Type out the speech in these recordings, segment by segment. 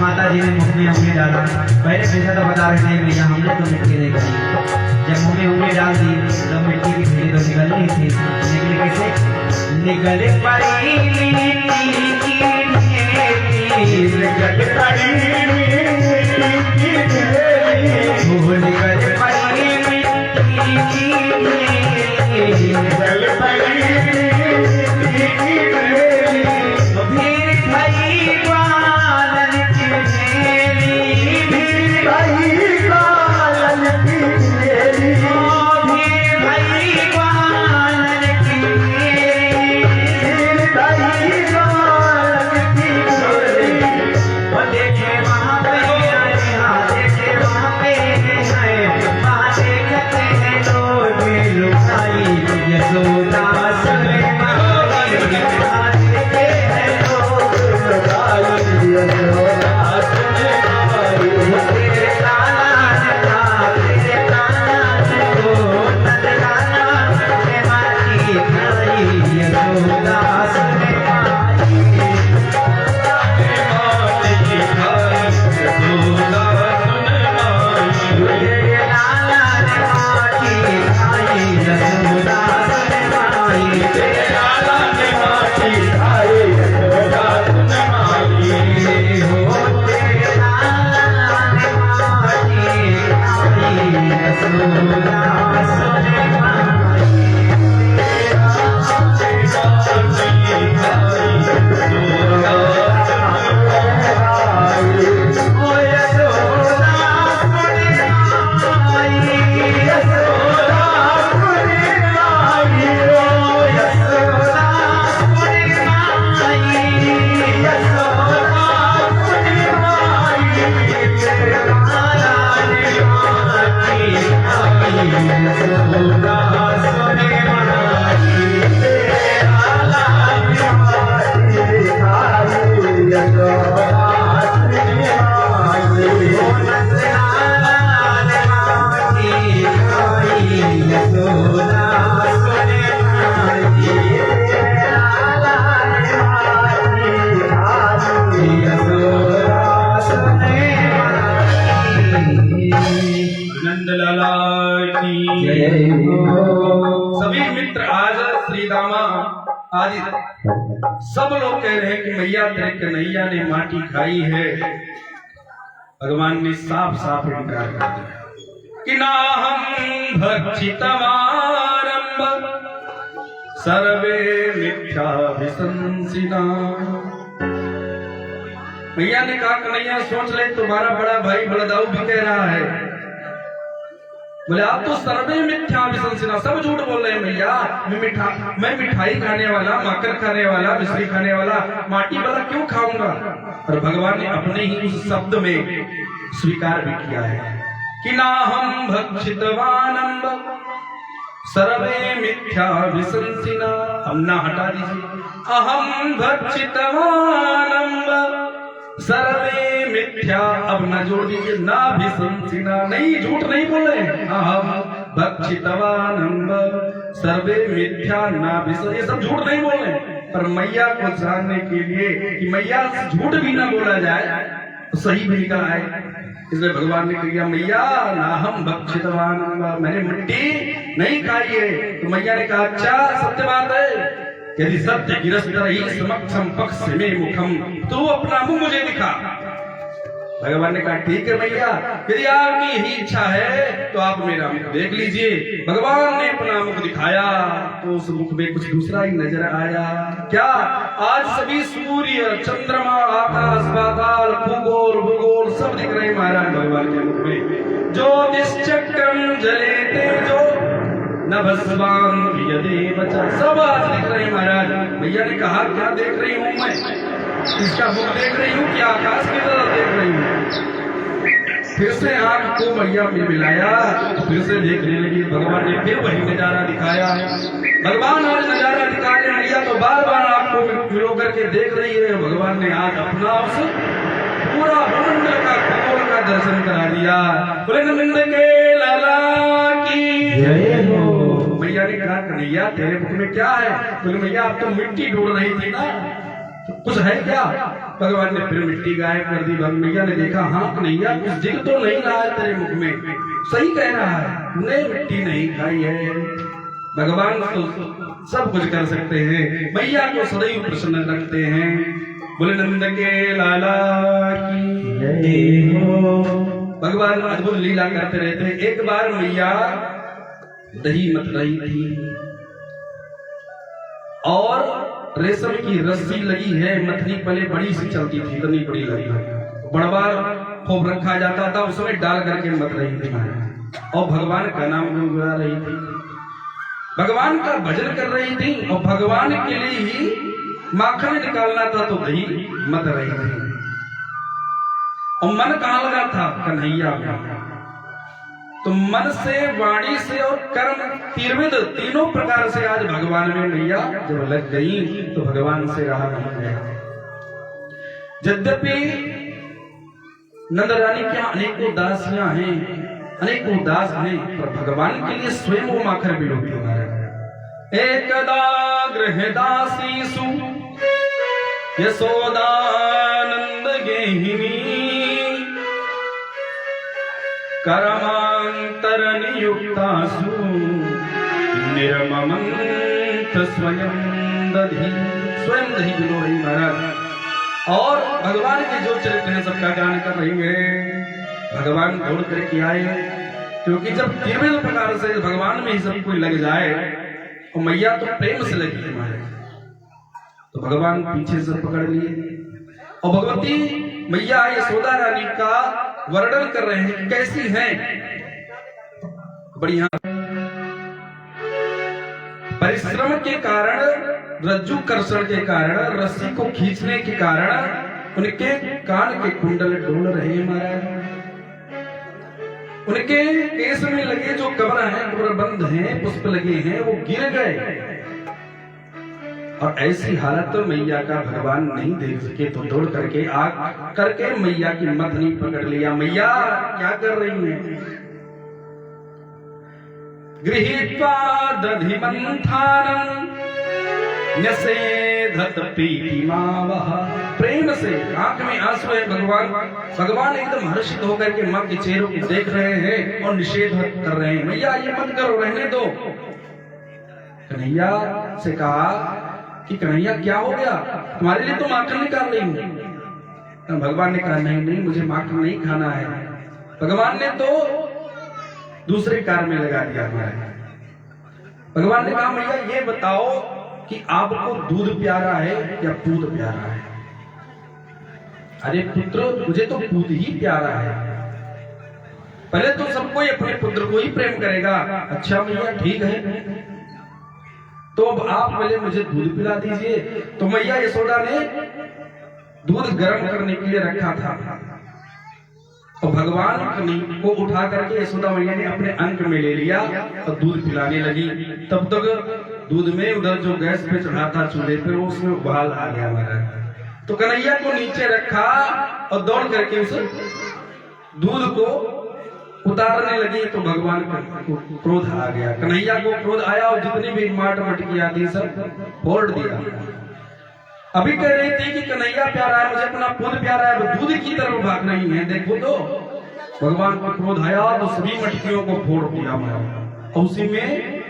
माता जी ने मुख में उंगली डाला, पहले पैसा तो बता रहे नहीं भैया हमने तो मिट्टी देखी। जब मुंह में उंगली डाल दी तो मिट्टी की थैली तो निकल नहीं थी। निकली कैसे? निकल पड़ी देखे वहाँ नंदलाला की जय हो। सभी मित्र आज श्री दामा आदि सब लोग कह रहे हैं कि मैया तेरे कन्हैया ने माटी खाई है। भगवान ने साफ साफ इनकार कर दिया कि ना हम भक्षितमारंभ सर्वे मिथ्या विसंसिना। मैया ने कहा कन्हैया सोच ले, तुम्हारा बड़ा भाई बलदाऊ भी कह रहा है। बोले आप तो सर्वे मिथ्या विसंसिना, सब झूठ बोल रहे हैं मैया। मैं मिठाई खाने वाला, माकर खाने वाला, मिश्री खाने वाला, माटी वाला क्यों खाऊंगा। और भगवान ने अपने ही उस शब्द में स्वीकार भी किया है कि ना हम भक्षितवानंब सर्वे मिथ्या विसंसिना। हम ना हटा दीजिए, अहम भक्षितवानंब सर्वे मिथ्या, अब ना जोड़ दीजिए, ना विसंसिना, नहीं झूठ नहीं बोले। अहम भक्षितवानंब सर्वे मिथ्या ना विसंसिना, ये सब झूठ नहीं बोले। पर मैया को जानने के लिए कि मैया झूठ भी ना बोला जाए तो सही भी निकल आए, इसलिए भगवान ने कहा मैया ना हम भक्षितवान, मैंने मिट्टी नहीं खाई है। तो मैया ने कहा अच्छा सत्य बात है, यदि सत्य गिरस्तर समक्षम पक्ष में मुखम, तू अपना मुंह मुझे दिखा। भगवान ने कहा ठीक है मैया, यदि आपकी ही इच्छा है तो आप मेरा मुख देख लीजिए। भगवान ने अपना मुख दिखाया तो उस मुख में कुछ दूसरा ही नजर आया। क्या? आज सभी सूर्य चंद्रमा आकाश पाताल भूगोल भूगोल सब दिख रहे महाराज भगवान के मुख में। ज्योतिश्चक्रम जले तेजो नभस्वान यदे बचा, सब आज दिख रहे महाराज। भैया ने कहा क्या देख रही हूँ मैं, इसका मुख देख रही हूँ, क्या आकाश की तरफ देख रही हूँ। फिर से आंख को मैया में मिलाया, फिर से देखने लगी। भगवान ने फिर वही नजारा दिखाया। भगवान आज नजारा दिखा रहे, मैया तो बार बार आंख को मिलो करके देख रही है। भगवान ने आज अपना उस पूरा ब्रह्मांड का खगोल का दर्शन करा दिया। बोले नंद के लाला की जय हो। मैया ने कहा कन्हैया तेरे मुख में क्या है। बोले मैया आप तो मिट्टी ढूंढ रही थी ना, कुछ है क्या। भगवान ने फिर मिट्टी गायब कर दी। मैया ने देखा हाँ कन्हैया कुछ दिख तो नहीं रहा है तेरे मुख में, सही कह रहा है, तूने मिट्टी नहीं खाई है। भगवान तो सब कुछ कर सकते हैं, मैया को सदैव प्रसन्न रखते हैं। बोले नंद के लाला की जय हो। भगवान अद्भुत लीला करते रहते। एक बार मैया दही मत रही थी और रेशम की रस्सी लगी है, मथनी पहले बड़ी सी चलती थी, इतनी बड़ी लगी बड़वा खूब रखा जाता था, उसमें डाल करके मत रही थी और भगवान का नाम गुनगुना रही थी, भगवान का भजन कर रही थी और भगवान के लिए ही माखन निकालना था तो दही मत रही थी। और मन कहाँ लगा था कन्हैया में। तो मन से वाणी से और कर्म त्रिविध तीनों प्रकार से आज भगवान में मैया जब लग गई तो भगवान से रहा नहीं गया। यद्यपि नंद रानी के अनेकों दासियां हैं, अनेकों दास हैं, पर भगवान के लिए स्वयं वो माखर बिलोती महाराज। एकदा गृहदासीसु यशोदानंद गेहिनी करमांतर नियुक्तासु निर्ममंत स्वयं दधी, स्वयं दही बिलो रही महाराज। और भगवान के जो चरित्र है सबका गान कर रही है। भगवान दौड़ करके आए, क्योंकि जब त्रिविध प्रकार से भगवान में ही सब कोई लग जाए तो मैया तो प्रेम से लगी है महाराज। तो भगवान पीछे से पकड़ लिए और भगवती मैया यशोदा रानी का वर्णन कर रहे हैं कैसी हैं। बढ़िया परिश्रम के कारण, रज्जु कर्षण के कारण, रस्सी को खींचने के कारण उनके कान के कुंडल डोल रहे महाराज। उनके केस में लगे जो कबर हैं, कबर बंद हैं, पुष्प लगे हैं, वो गिर गए। और ऐसी हालत तो मैया का भगवान नहीं देख सके तो दौड़ करके आग करके मैया की मथनी पकड़ लिया। मैया क्या कर रही है। गृहीत्वा दधि मंथानं न्यसेधत प्रीतिमावह, प्रेम से आंख में आंसू है। भगवान एकदम हर्षित होकर के माँ के चेहरों को देख रहे हैं और निषेध कर रहे हैं, मैया ये मत करो, रहने दो। कन्हैया से कहा कि कन्हैया क्या हो गया, तुम्हारे लिए तो माखन निकाल रही हूं। भगवान ने कहा नहीं नहीं, मुझे माखन नहीं खाना है। भगवान ने तो दूसरे कार्य में लगा दिया हमारे। भगवान ने कहा मैया ये बताओ कि आपको दूध प्यारा है या पूत प्यारा है? अरे पुत्र, मुझे तो पूत ही प्यारा है। पहले तो सबको अपने पुत्र को ही प्रेम करेगा। अच्छा मैया ठीक है, तो अब आप पहले मुझे दूध पिला दीजिए। तो मैया यशोदा ने दूध गर्म करने के लिए रखा था और भगवान को उठा करके यशोदा मैया ने अपने अंक में ले लिया और दूध पिलाने लगी। तब तक दूध में उधर जो गैस पे चढ़ा था चूल्हे पे, वो उसमें उबाल आ गया हमारा। तो कन्हैया को नीचे रखा और दौड़ करके उस दूध को उतारने लगी तो भगवान को क्रोध आ गया। कन्हैया को क्रोध आया और जितनी भी माट मटकियां थी सब फोड़ दिया। अभी कह रही थी कि कन्हैया प्यारा है, मुझे अपना पुत्र प्यारा है, वो दूध की तरफ भाग रही है। देखो तो भगवान को क्रोध आया तो सभी मटकियों को फोड़ दिया और उसी में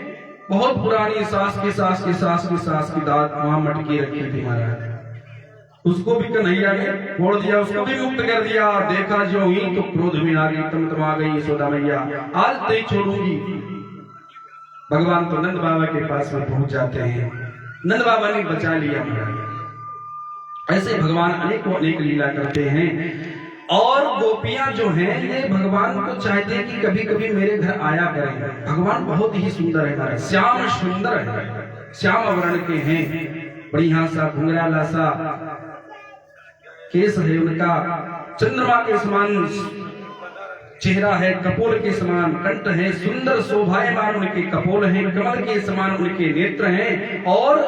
बहुत पुरानी सास की दात वहां मटकी रखी थी महाराज, उसको भी कन्हैया ने फोड़ दिया, उसको भी मुक्त कर दिया। देखा जो ही तो क्रोध में आ गई, तमतमा गई यशोदा मैया, आज नहीं छोड़ूंगी। भगवान तो नंद बाबा के पास में पहुंच जाते हैं, नंद बाबा ने बचा लिया महाराज। ऐसे भगवान अनेक लीला करते हैं। और गोपियां जो हैं ये भगवान को चाहते हैं कि कभी कभी मेरे घर आया करें। भगवान बहुत ही सुंदर है महाराज, श्याम सुंदर है, श्याम वर्ण के हैं, बढ़िया सा घुंघराला सा केस है उनका, चंद्रमा के समान चेहरा है, कपोल के समान कंठ है, सुंदर शोभायमान उनके कपोल हैं, कमल के समान उनके नेत्र हैं और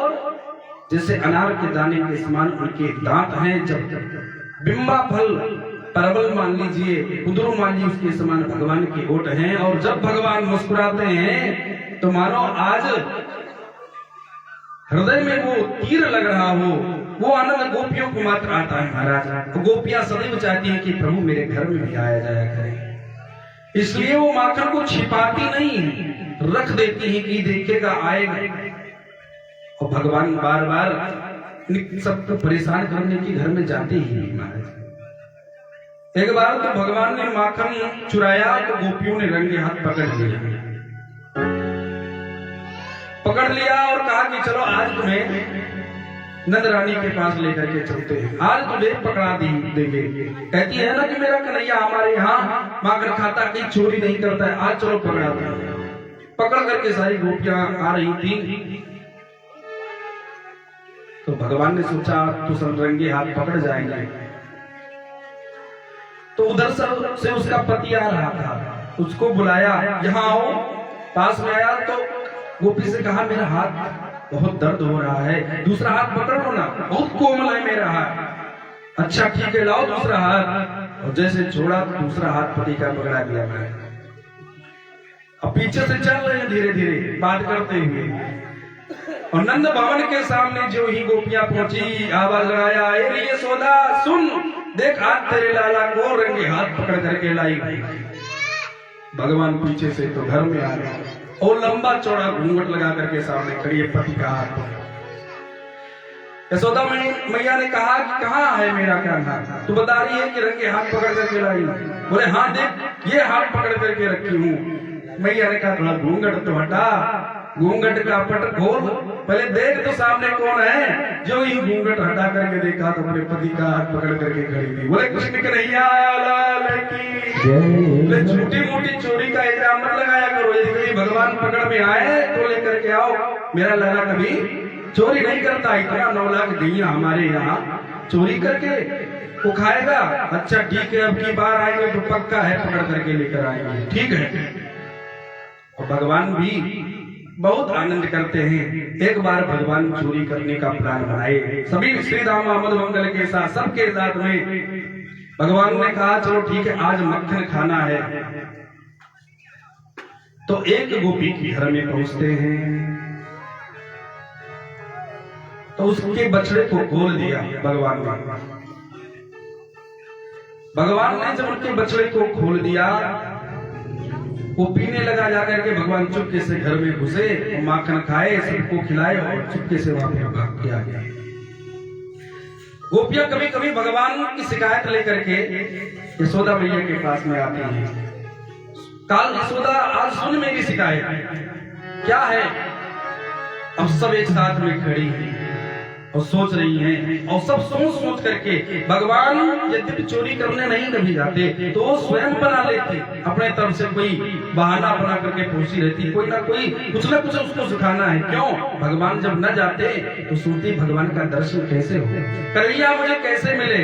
जैसे अनार के दाने के समान उनके दांत हैं। जब बिंबा फल परवल मान लीजिए, कुंदरू मान लीजिए, उसके समान भगवान के होठ हैं। और जब भगवान मुस्कुराते हैं तो मानो आज हृदय में वो तीर लग रहा हो, वो आनंद गोपियों को मात्र आता है महाराज। तो गोपियां सदैव चाहती हैं कि प्रभु मेरे घर में भी आया जाया करे, इसलिए वो माखन को छिपाती नहीं, रख देती है कि देखेगा आएगा। और भगवान बार बार सबको परेशान करने के घर में जाते ही महाराज। एक बार तो भगवान ने माखन चुराया तो गोपियों ने रंगे हाथ पकड़ लिया और कहा कि चलो आज तुम्हें नंद रानी के पास लेकर के चलते हैं, आज तुम्हें पकड़ा देंगे। कहती है ना कि मेरा कन्हैया हमारे यहाँ माखन खाता, कहीं चोरी नहीं करता है, आज चलो पकड़ाते हैं। पकड़ करके सारी गोपियां आ रही थी तो भगवान ने सोचा तो संरंगे हाथ पकड़ जाएंगे। तो उधर से उसका पति आ रहा था, उसको बुलाया, यहाँ आओ। पास में आया तो गोपी से कहा मेरा हाथ बहुत दर्द हो रहा है, दूसरा हाथ पकड़ लो ना, बहुत कोमल है मेरा हाथ। अच्छा ठीक है, लाओ दूसरा हाथ। और जैसे छोड़ा दूसरा हाथ पति का पकड़ा दिया मैं। अब पीछे से चल रहे हैं धीरे धीरे बात करते हुए और नंद भवन के सामने जो ही गोपियां पहुंची, आवाज लगाया, अरे यशोदा सुन, देख हाथ तेरे लाला को रंगे हाथ पकड़ करके लाई। भगवान पीछे से तो घर में आ गए और लंबा चौड़ा घूंघट लगा करके सामने खड़ी है पति का हाथ। यशोदा मैया ने कहा कि कहाँ है मेरा कान्हा, तू बता रही है कि रंगे हाथ पकड़ करके लाई। बोले हाँ देख ये हाथ पकड़ करके रखी हूँ। मैया ने कहा थोड़ा घूंघट तो हटा, घूंघट का पट खोल, पहले देख तो सामने कौन है। जो ही घूंघट हटा करके देखा तो अपने पति का हाथ पकड़ करके खड़ी थी। बोले कृष्ण कन्हैया लाल की। छोटी मोटी चोरी का इल्जाम मत लगाया करो, यदि भगवान पकड़ में आए तो लेकर के आओ। मेरा लाला कभी चोरी नहीं करता, इतना 9 लाख गैया हमारे यहाँ चोरी करके वो खाएगा। अच्छा ठीक है, अब की बार आएंगे तो पक्का है पकड़ करके लेकर आएंगे, ठीक है। और भगवान भी बहुत आनंद करते हैं। एक बार भगवान चोरी करने का प्लान बनाए, सभी श्री राम अहमद मंगल के साथ सबके साथ में। भगवान ने कहा चलो ठीक है आज मक्खन खाना है। तो एक गोपी के घर में पहुंचते हैं। तो उसके बछड़े को खोल दिया भगवान ने। भगवान ने जब उनके बछड़े को खोल दिया, वो पीने लगा, जाकर के भगवान चुपके से घर में घुसे, माखन खाए, सबको खिलाए और चुपके से वहां पे भाग के आ गया। गोपियां कभी कभी भगवान की शिकायत लेकर के यशोदा मैया के पास में आती हैं। काल यशोदा आज सुन मेरी शिकायत क्या है। अब सब एक साथ में खड़ी हैं और सोच रही हैं, और सब सोच सोच करके भगवान यद्यपि चोरी करने नहीं कभी जाते तो वो स्वयं बना लेते, अपने तरफ से कोई बहाना बना करके पहुंची रहती, कोई ना कुछ उसको सिखाना है। क्यों? भगवान जब न जाते तो सोचती भगवान का दर्शन कैसे हो, कन्हैया मुझे कैसे मिले,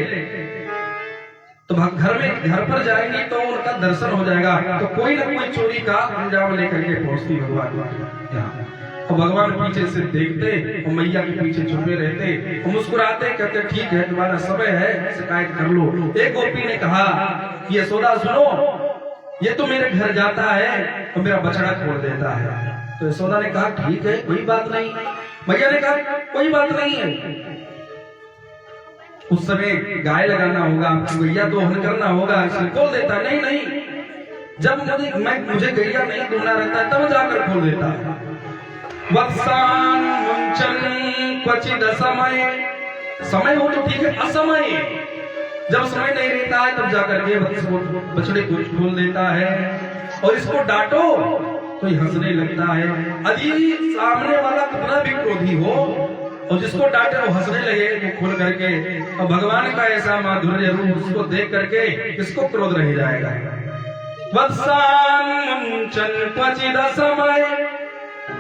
तो घर पर जाएंगे तो उनका दर्शन हो जाएगा। तो कोई ना कोई चोरी का अंजाम लेकर के पहुंचती भगवान। और भगवान पीछे से देखते और मैया के पीछे छुपे रहते और मुस्कुराते, कहते ठीक है तुम्हारा समय है, शिकायत कर लो। एक गोपी ने कहा कि यशोदा सुनो, ये तो मेरे घर जाता है और मेरा बछड़ा खोल देता है। तो यशोदा ने कहा ठीक है कोई बात नहीं। मैया ने कहा कोई बात नहीं है, उस समय गाय लगाना होगा, गैया दोहन करना होगा, इसलिए खोल देता। नहीं, जब मुझे गैया नहीं दूना रहता है तब जाकर खोल देता है। वत्सान मुंचन क्वचिद असमय, समय हो तो ठीक है, असमय जब समय नहीं रहता है तब जाकर के बछड़े को खोल देता है। और इसको डांटो तो ये हंसने लगता है। यदि सामने वाला कितना भी क्रोधी हो और जिसको डांटे वो हंसने लगे वो खोल करके, और भगवान का ऐसा माधुर्य रूप उसको देख करके किसको क्रोध रह जाएगा। वत्सान मुंचन क्वचिद असमय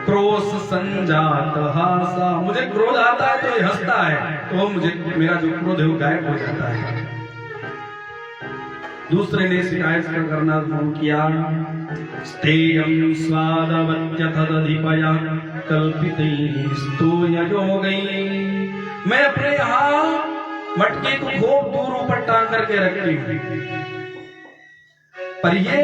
क्रोध संजात हासा, मुझे क्रोध आता है तो ये हंसता है, तो मुझे मेरा जो क्रोध है वो गायब हो जाता है। दूसरे ने शिकायत करना शुरू किया। स्तेयं स्वादवत्यथदधिपया कल्पितैस्तु ययोगैः, मैं अपने यहाँ मटके को खूब दूर ऊपर टांग करके रखती हूँ, पर ये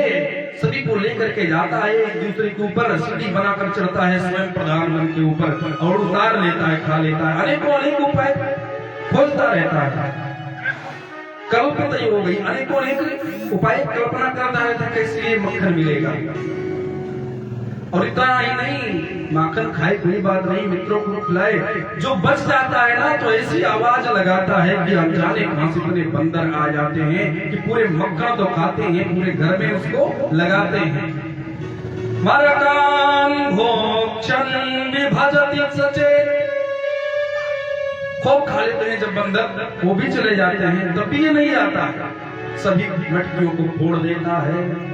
सभी को लेकर के जाता है, एक दूसरे के ऊपर सीढ़ी बनाकर चढ़ता है स्वयं प्रधान मन के ऊपर और उतार लेता है, खा लेता है, अनेक उपाय खोजता रहता है। कल्पित हो गई, अनेक उपाय कल्पना करता रहता है कैसे ये मक्खन मिलेगा। और इतना ही नहीं, माखन खाए कोई बात नहीं, मित्रों को खिलाए, जो बच जाता है ना तो ऐसी आवाज लगाता है कि अनजाने कहां से इतने बंदर आ जाते हैं कि पूरे मक्खन तो खाते हैं, पूरे घर में उसको लगाते हैं। मरकान भोक्षण विभजति सचेत, खूब खा लेते हैं जब बंदर, वो भी चले जाते हैं तब भी ये नहीं आता है, सभी मटकियों को फोड़ देता है।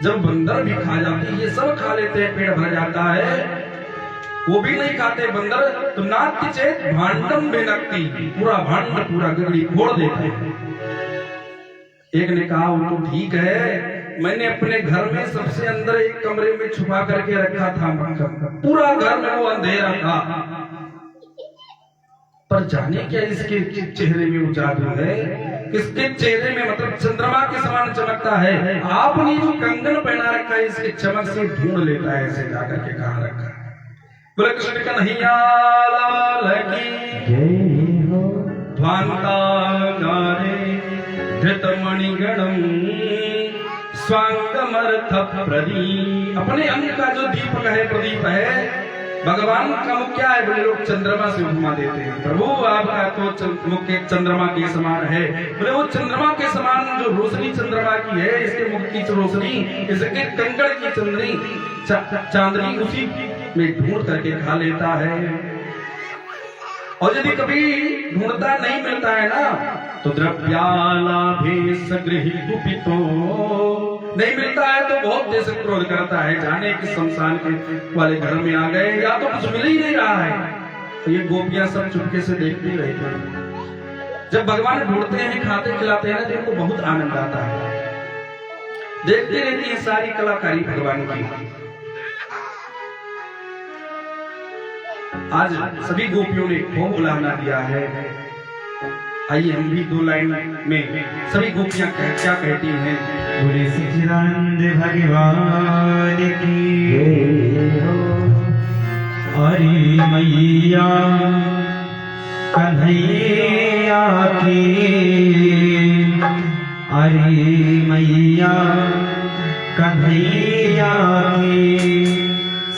जब बंदर भी खा जाते हैं, ये सब खा लेते हैं, पेट भर जाता है, वो भी नहीं खाते बंदर, तो नाथ की चेत भांडम बेनकती, पूरा भांड पूरा गगड़ी फोड़ देते हैं। एक ने कहा वो तो ठीक है, मैंने अपने घर में सबसे अंदर एक कमरे में छुपा करके रखा था मक्खन, पूरा घर में वो अंधेरा था, पर जाने क्या इसके चेहरे में वो जादू है, इसके चेहरे में मतलब चंद्रमा के समान चमकता है। आपने जो कंगन पहना रखा है इसके चमक से ढूंढ लेता है ऐसे जाकर के कहाँ रखा है। बोले कृष्ण कन्हैया लाल की जय हो। ध्वांतागारे धृतमणिगणम स्वांगमर्थ प्रदीप, अपने अंग का जो दीपक है, प्रदीप है, भगवान का मुख क्या है? बोले लोग चंद्रमा से उपमा देते हैं, प्रभु आपका तो मुख चंद्रमा के समान है। बोले वो चंद्रमा के समान जो रोशनी चंद्रमा की है, इसके मुख की रोशनी, इसके कंकड़ की चांदनी उसी में ढूंढ करके खा लेता है। और यदि कभी ढूंढता नहीं मिलता है ना तो द्रव्यालाभे सगृही कुपितो, नहीं मिलता है तो बहुत देर से क्रोध करता है, जाने कि शमशान के वाले घर में आ गए या तो कुछ मिल ही नहीं रहा है। तो ये गोपियां सब चुपके से देखती रहती हैं। जब भगवान ढूंढते हैं, खाते खिलाते हैं तो इनको बहुत आनंद आता है, देखती रहती है सारी कलाकारी भगवान की। आज सभी गोपियों ने खूब उलाहना दिया है। आइए हम भी दो लाइन में सभी गोपियां क्या कहती हैं। बोले सच्चिदानंद भगवान की जय हो। अरे मैया कन्हैया की अरे मैया कन्हैया की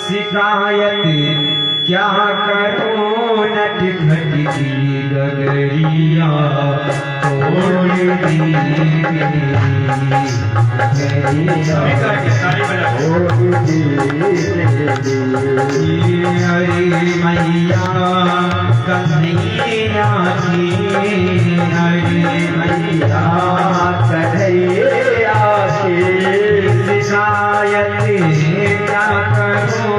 शिकायत क्या करो नट खट की गगरिया तोड़ दी अरे मैया कन्हैया की अरे मैया कन्हैया की शिकायत क्या करो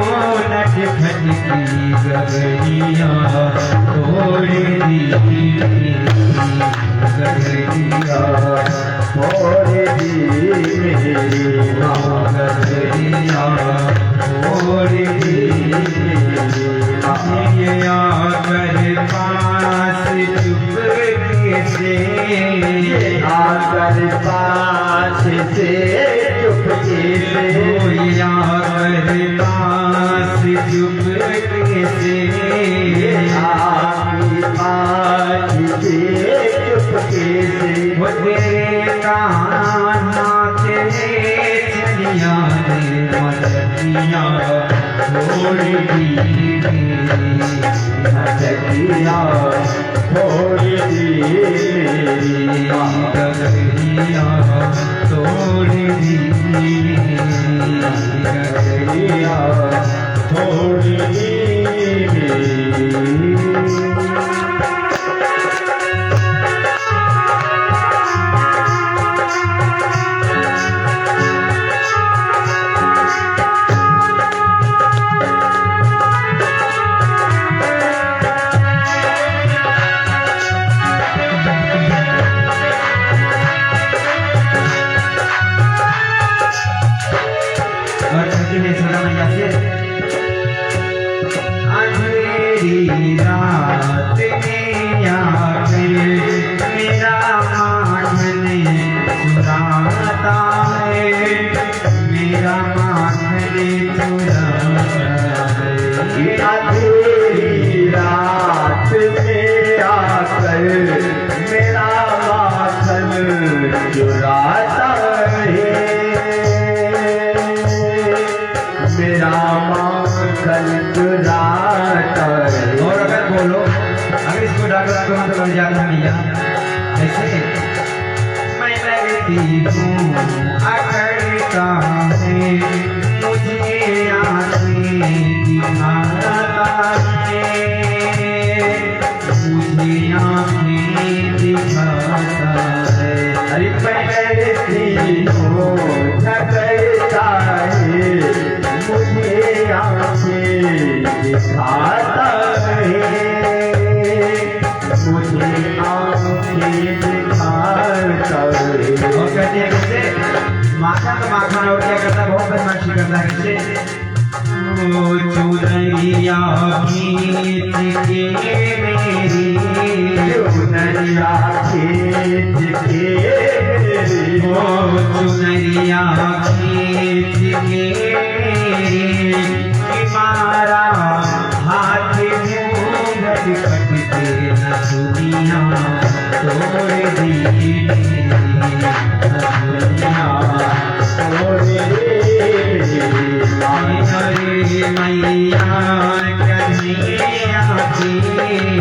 नट खट की गगरिया तोड़ दी गगरिया तोड़ दी मेरी गगरिया तोड़ दी आकर पास चुपके से आकर पास से चुपके से आकर पास चुपके से आपकी पास से चुपके से वो तेरे कान्हा तेरे चलिया दे मदतिया थोड़ी दी मदतिया थोड़ी दी गगरिया थोड़ी दी गगरिया थोड़ी दी अंधेरी रात में आकर मेरा माखन चुराता है मेरा माखन चुराता है अंधेरी रात में आकर मेरा माखन चुराता है मेरा माखन चुराता है। और अगर बोलो अगर इसको डालो तो मतलब बन जाता है भैया ऐसे मैं लगती हूँ अकड़ता है मुझे आंखें दिखाता है मुझे आंखें दिखाता है अरे मैं लगती हूँ अकड़ता है मुझे आंखें दिखाता है मुझे आंखें दिखाता है और कहते हैं कैसे माखन तो माखन और क्या करता बहुत बदमाशी करता है कैसे वो चुनरिया खींच के मेरी चुनरिया खींच के मेरी वो चुनरिया खींच के मारा हाथ घूंघट कटते न दुनिया तोड़ दी दुनिया तोड़ दी हरे मैया कन्हैया की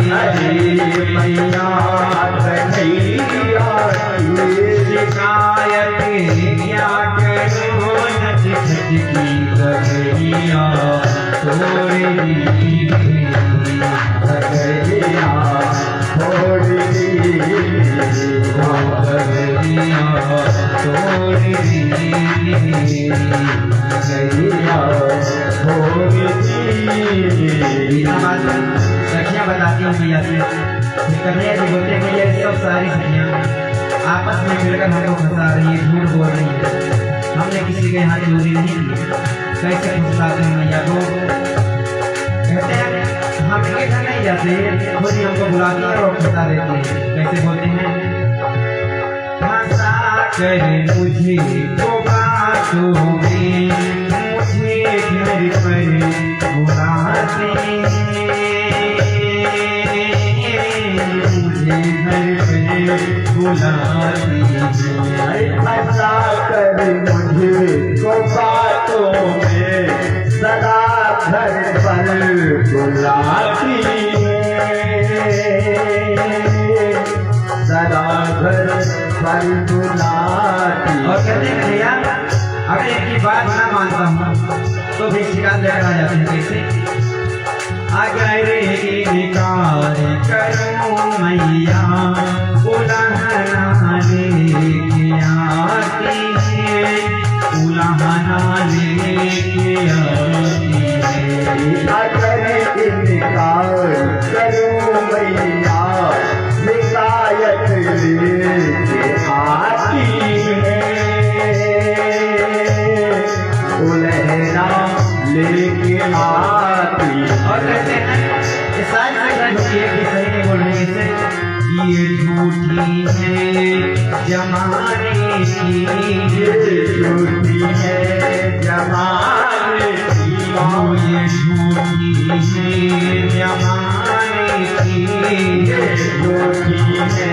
हरे मैया कन्हैया की शिकायत क्या करो नच खट की गगरिया तोड़ दी गगरिया तोड़ दी गगरिया तोड़ दी गगरिया तोड़ दी सखियाँ बताती हैं भैया से कन्हैया जी बोलते हैं भैया सब सारी सखियाँ आपस में मिलकर हमको फंसा रही है झूठ बोल रही है हमने किसी के यहाँ चोरी नहीं की कैसे फंसाते हैं मैया को कहते हैं हम इनके घर नहीं जाते खुद ही हमको बुलाती है और फंसा देती है कैसे बोलते हैं फंसा कर मुझे तो बातों में मुझे घर पर बुलाते बुलाती है। फंसा कर मुझे को बातों में सदा घर पर बुलाती है, सदा घर पर बुलाती है। और कहते हैं भैया अगर इनकी बात ना मानता हूँ तो भी शिकायत लेकर आ जाते हैं। कैसे? अगर इनकार करूं मैया उलाहना लेके आती है, उलाहना लेके आती है। अगर इनकार करूं मैया शिकायत लेके आती है, उलहना लेके आती है। और कहते हैं ये सारी झूठी है कि सही नहीं बोल रही इसे, ये झूठी है जमाने की, ये झूठी है जमाने की, ये झूठी है जमाने की, ये झूठी है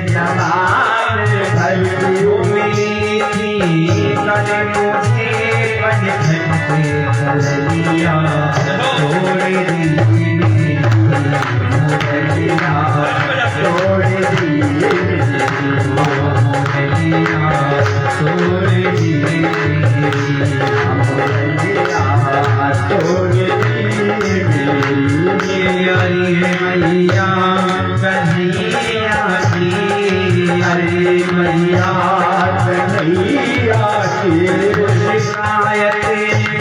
जमाने भर की। मिली थी कल मुझे कल घंटे कल लिया छोड़ दी मुरलिया, छोड़ दी मुरलिया छोड़ दी छोड़ दी अरे मैया कन्हैया की, अरे मैया कन्हैया की शिकायत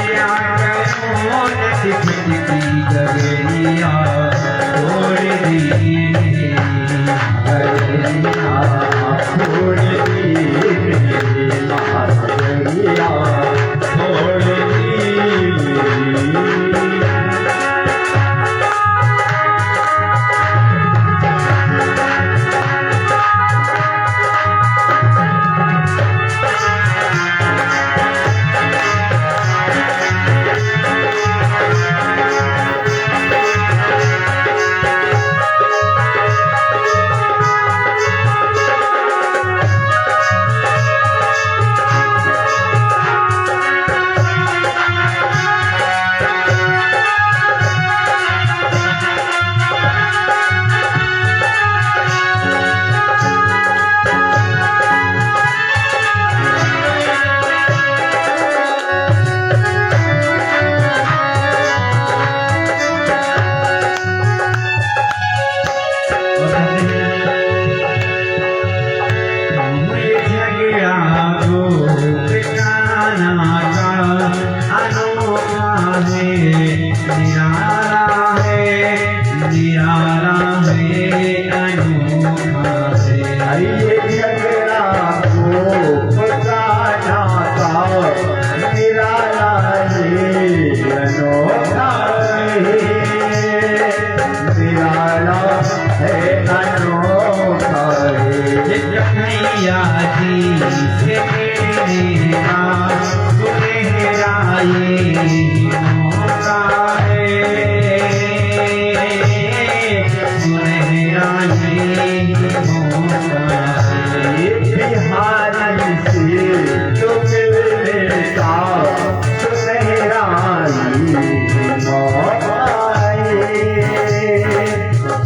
क्या करूं नटखट की गगरिया छोड़ दी कन्हैया छोड़ दी कन्हैया छोड़ दी।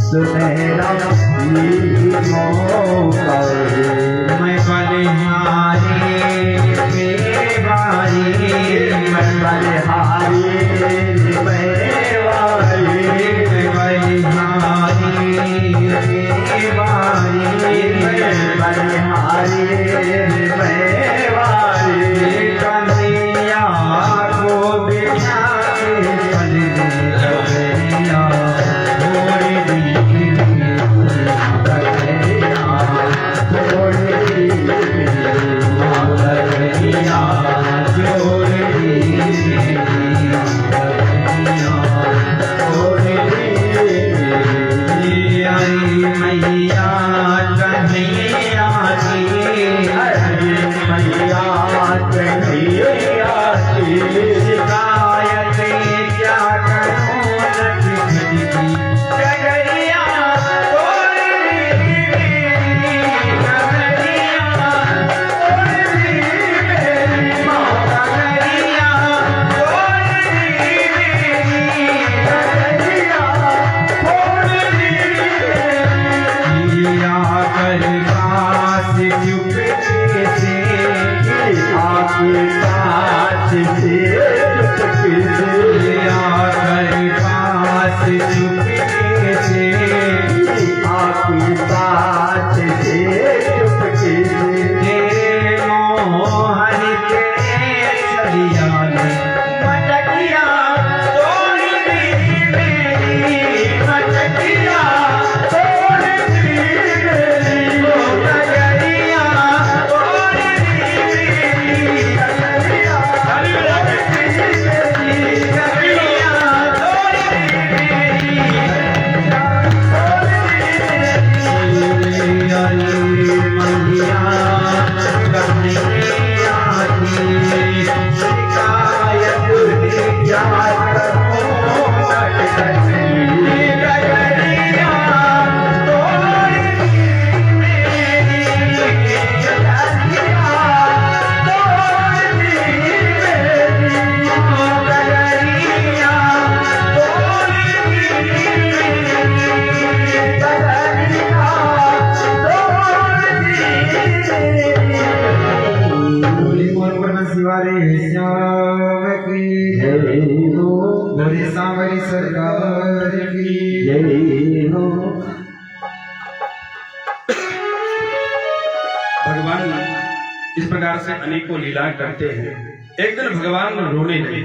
सुनहरा मैं बलिहारी बेवारी, मैं बलिहारी बेवारी, मैं बलिहारी बेवारी, मैं बलिहारी बेवारी। कन्हैया को बिठा के पल दे गगरिया छोड़ दी गगरिया छोड़ दी जय हो बोले सांवरी सरकार की जय हो। भगवान इस प्रकार से अनेकों लीला करते हैं। एक दिन भगवान रोने लगे।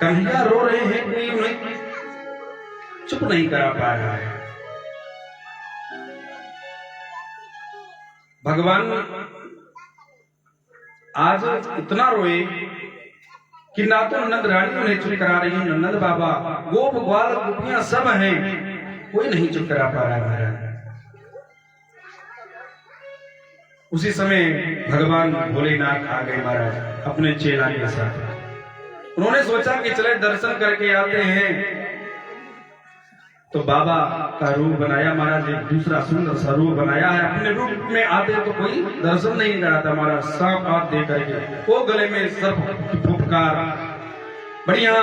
कन्हैया रो रहे हैं, कोई उन्हें चुप नहीं करा पा रहा है। भगवान आज इतना रोए कि ना तो नंद रानी उन्हें चुप करा रही है, नंद बाबा, गोप ग्वाल गोपियां सब हैं, कोई नहीं चुप करा पा रहा है महाराज। उसी समय भगवान भोलेनाथ आ गए महाराज अपने चेला के साथ। उन्होंने सोचा कि चले दर्शन करके आते हैं, तो बाबा का रूप बनाया महाराज, एक दूसरा सुंदर सा रूप बनाया है। अपने रूप में आते तो कोई दर्शन नहीं कराता महाराज, सांप हाथ दे करके, वो गले में सर्प की फुफकार, बढ़िया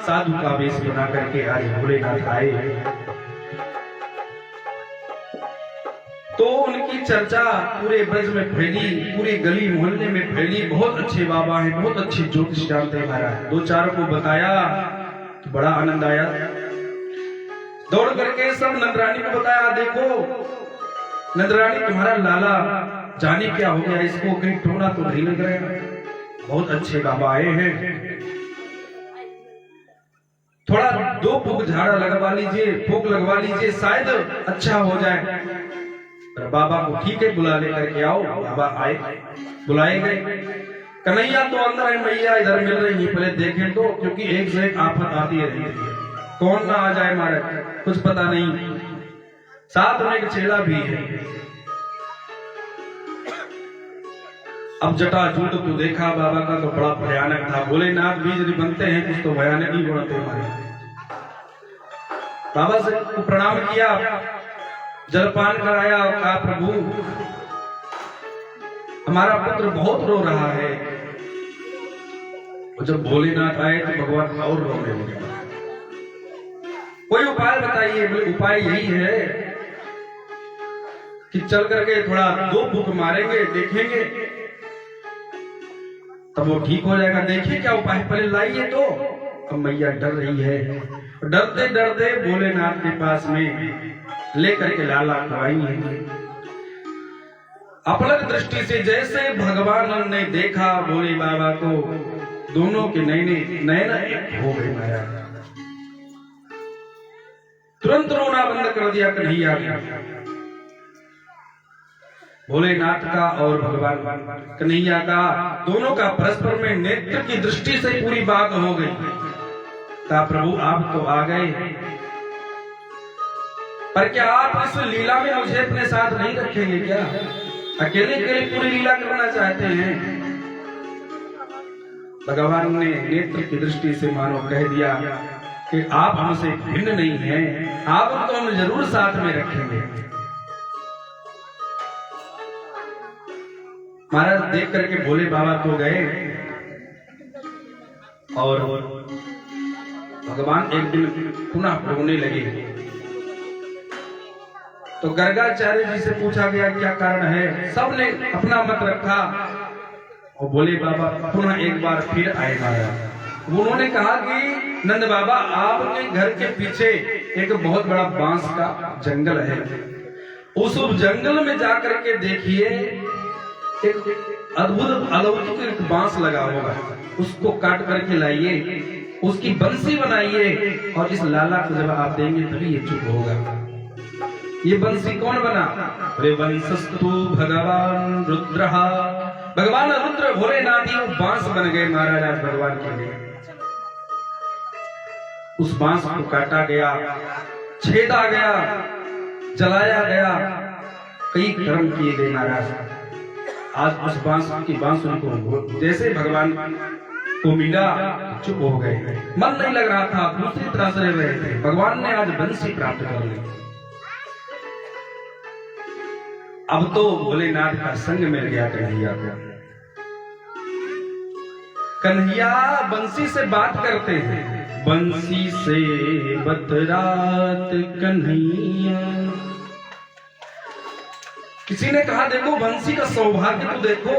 साधु का वेश बना करके आज भोलेनाथ आए। तो उनकी चर्चा पूरे ब्रज में फैली, पूरे गली मोहल्ले में फैली, बहुत अच्छे बाबा हैं, बहुत अच्छे ज्योतिष जानते हैं महाराज। दो चार को बताया तो बड़ा आनंद आया। दौड़ करके सब नंदरानी को बताया, देखो नंदरानी तुम्हारा लाला जाने क्या हो गया, इसको कहीं टोना तो नहीं लग रहा है, बहुत अच्छे बाबा आए हैं, थोड़ा दो फूक झाड़ा लगवा लीजिए, फूक लगवा लीजिए, शायद अच्छा हो जाए। पर बाबा को ठीक है बुला लेकर के आओ। बाबा आए, बुलाए गए। कन्हैया तो अंदर है, मैया इधर मिल रही है, पहले देखें तो, क्योंकि एक से एक आफत आती रहती है, कौन ना आ जाए महाराज कुछ पता नहीं। साथ में एक चेला भी है। अब जटाजूट को देखा बाबा का तो बड़ा भयानक था। भोलेनाथ भी यदि बनते हैं कुछ तो भयानक ही बनते हैं। बाबा से प्रणाम किया, जलपान कराया और कहा, प्रभु हमारा पुत्र बहुत रो रहा है। और जब भोलेनाथ आए तो भगवान और रोने लगे। कोई उपाय बताइए। बोले उपाय यही है कि चल करके थोड़ा दो फूक मारेंगे, देखेंगे तब वो ठीक हो जाएगा। देखिए क्या उपाय, पहले लाइए तो। अब मैया डर रही है, डरते डरते भोलेनाथ के पास में लेकर के लाला को आई है। अपलक दृष्टि से जैसे भगवान ने देखा भोले बाबा को, दोनों के नैन एक हो गए महाराज। तुरंत रोना बंद कर दिया कन्हैया ने। भोलेनाथ का और भगवान कन्हैया का, दोनों का परस्पर में नेत्र की दृष्टि से पूरी बात हो गई। कहा, प्रभु आप तो आ गए, पर क्या आप इस लीला में मुझे अपने साथ नहीं रखेंगे क्या? अकेले अकेले पूरी लीला करना चाहते हैं? भगवान ने नेत्र की दृष्टि से मानो कह दिया कि आप हमसे भिन्न नहीं हैं, आप तो हम जरूर साथ में रखेंगे। महाराज देख करके भोले बाबा तो गए और भगवान एक दिन पुनः रोने लगे। तो गर्गाचार्य जी से पूछा गया क्या कारण है, सबने अपना मत रखा और भोले बाबा पुनः एक बार फिर आए महाराज। उन्होंने कहा कि नंद बाबा आपके घर के पीछे एक बहुत बड़ा बांस का जंगल है, उस जंगल में जाकर के देखिए एक अद्भुत अलौकिक एक बांस लगा होगा, उसको काट करके लाइए, उसकी बंसी बनाइए और इस लाला को जब आप देंगे तभी ये चुप होगा। ये बंसी कौन बना? अरे वंशस्तु भगवान रुद्र, भगवान रुद्र भोलेनाथ ही बांस बन गए महाराज आज भगवान के लिए। उस बांस को काटा गया, छेदा गया, जलाया गया, कई कर्म किए गए महाराज। आज उस बांस की बांसुरी को जैसे भगवान को मिला चुप हो गए, मन नहीं लग रहा था, दूसरी तरह से रह रहे थे। भगवान ने आज बंसी प्राप्त कर ली। अब तो भोलेनाथ का संग मिल गया कन्हैया को। कन्हैया बंसी से बात करते हैं, बंसी से बतरात कन्हैया। किसी ने कहा देखो बंसी का सौभाग्य तो देखो,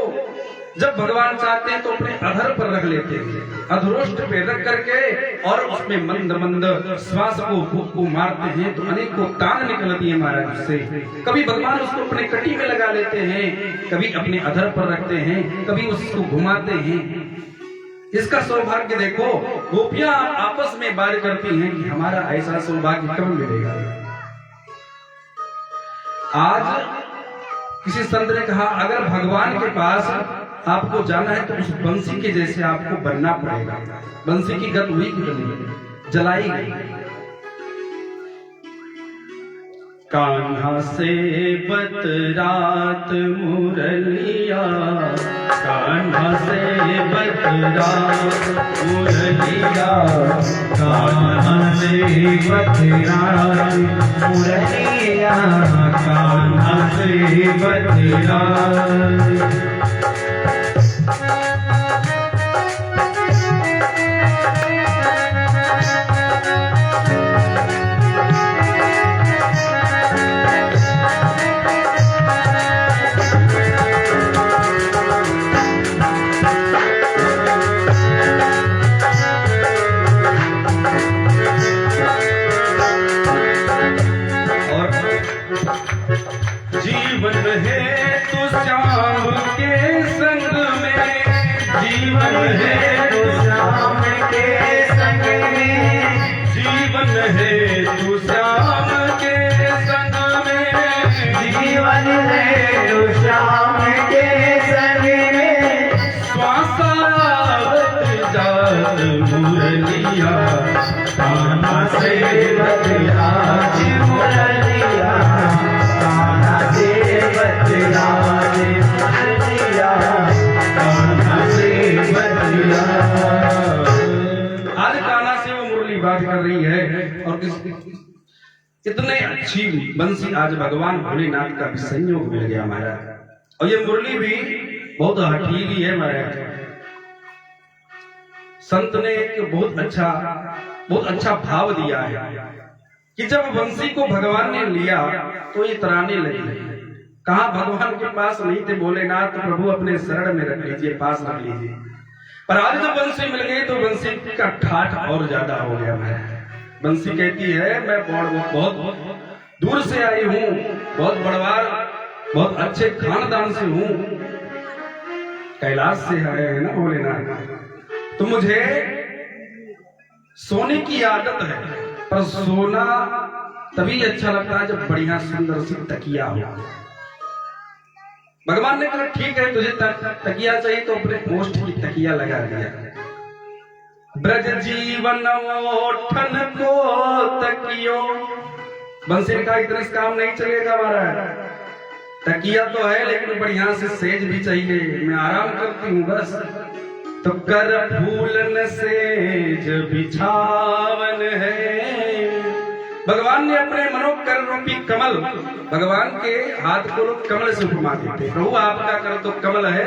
जब भगवान चाहते हैं तो अपने अधर पर रख लेते हैं, अधरोष्ट पे रख करके और उसमें मंद मंद श्वास को मारते हैं तो अनेकों तान निकलती है महाराज उससे। कभी भगवान उसको अपने कटी में लगा लेते हैं, कभी अपने अधर पर रखते हैं, कभी उसको घुमाते हैं। इसका सौभाग्य देखो, गोपियां आपस में बात करती हैं कि हमारा ऐसा सौभाग्य कब मिलेगा। आज किसी संत ने कहा अगर भगवान के पास आपको जाना है तो उस बंसी के जैसे आपको बनना पड़ेगा। बंसी की गत हुई कि बनी, जलाई गई। कान्हा से बतरात मुरलिया, कान्हा से बतरात मुरलिया, कान्हा से बतरात मुरलिया, कान्हा से बतरात। जीवन है तो श्याम के संग में, जीवन है तो श्याम के संग में, जीवन है तो श्याम के संग में, जीवन है तो श्याम के संग में। श्वासावत जात मुरलिया, कान्हा से बतरात मुरलिया, कान्हा से बतरात मुरलिया, कान्हा से बतरात। आज कान्हा से वो मुरली बात कर रही है और इतने अच्छी बंसी आज भगवान भोलेनाथ का भी संयोग मिल गया महाराज। और ये मुरली भी बहुत हठीली है महाराज। संत ने एक बहुत अच्छा भाव दिया है कि जब बंसी को भगवान ने लिया तो ये तराने लगी। कहा भगवान के पास नहीं थे भोलेनाथ, तो प्रभु अपने शरण में रख लीजिए, पास रख लीजिए। पर आज जब बंसी मिल गई तो बंसी का ठाठ और ज्यादा हो गया। मैं बंसी कहती है मैं बहुत दूर से आई हूँ, बहुत बड़वार, बहुत अच्छे खानदान से हूँ, कैलाश से आए हैं ना भोलेनाथ, तो मुझे सोने की आदत है। पर सोना तभी अच्छा लगता है जब बढ़िया सुंदर सी तकिया हो। भगवान ने कहा ठीक है तुझे तकिया चाहिए तो अपने पोस्ट की तकिया लगा दिया। ब्रज जीवन ओठन को तकियो। बंसी ने कहा इतने से काम नहीं चलेगा हमारा, तकिया तो है लेकिन बढ़िया से सेज भी चाहिए, मैं आराम करती हूँ बस। तो कर फूलन सेज बिछावन है। भगवान ने अपने मनोकर रूपी कमल, भगवान के हाथ को लोग कमल से उपमा देते। प्रभु आपका कर तो कमल है,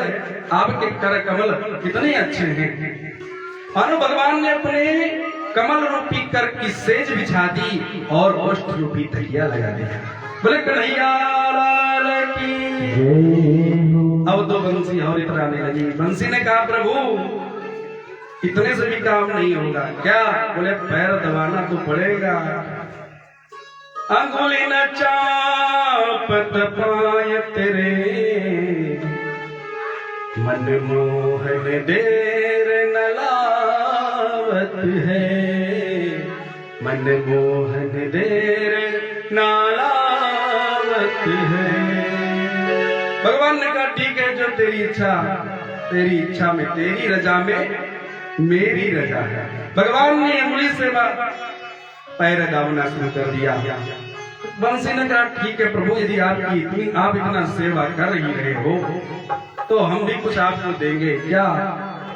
आपके कर कमल कितने अच्छे हैं। मानो भगवान ने अपने कमल रूपी कर की सेज बिछा दी और ओष्ठ रूपी तकिया लगा दिया। बोले कन्हैया लाल की। अब दो बंसी और इतराने लगी। बंसी ने कहा प्रभु इतने से भी काम नहीं होगा क्या? बोले पैर दबाना तो पड़ेगा। अंगुली न चापत पाय तेरे, मनमोहन देर न लावत है, मनमोहन देर न लावत है। भगवान ने कहा ठीक है जो तेरी इच्छा में, तेरी रजा में मेरी रजा है। भगवान ने अंगुली से पैर दावना शुरू कर दिया। बंसी ने कहा ठीक है प्रभु यदि आप इतना सेवा कर ही रहे हो तो हम भी कुछ आपको देंगे क्या?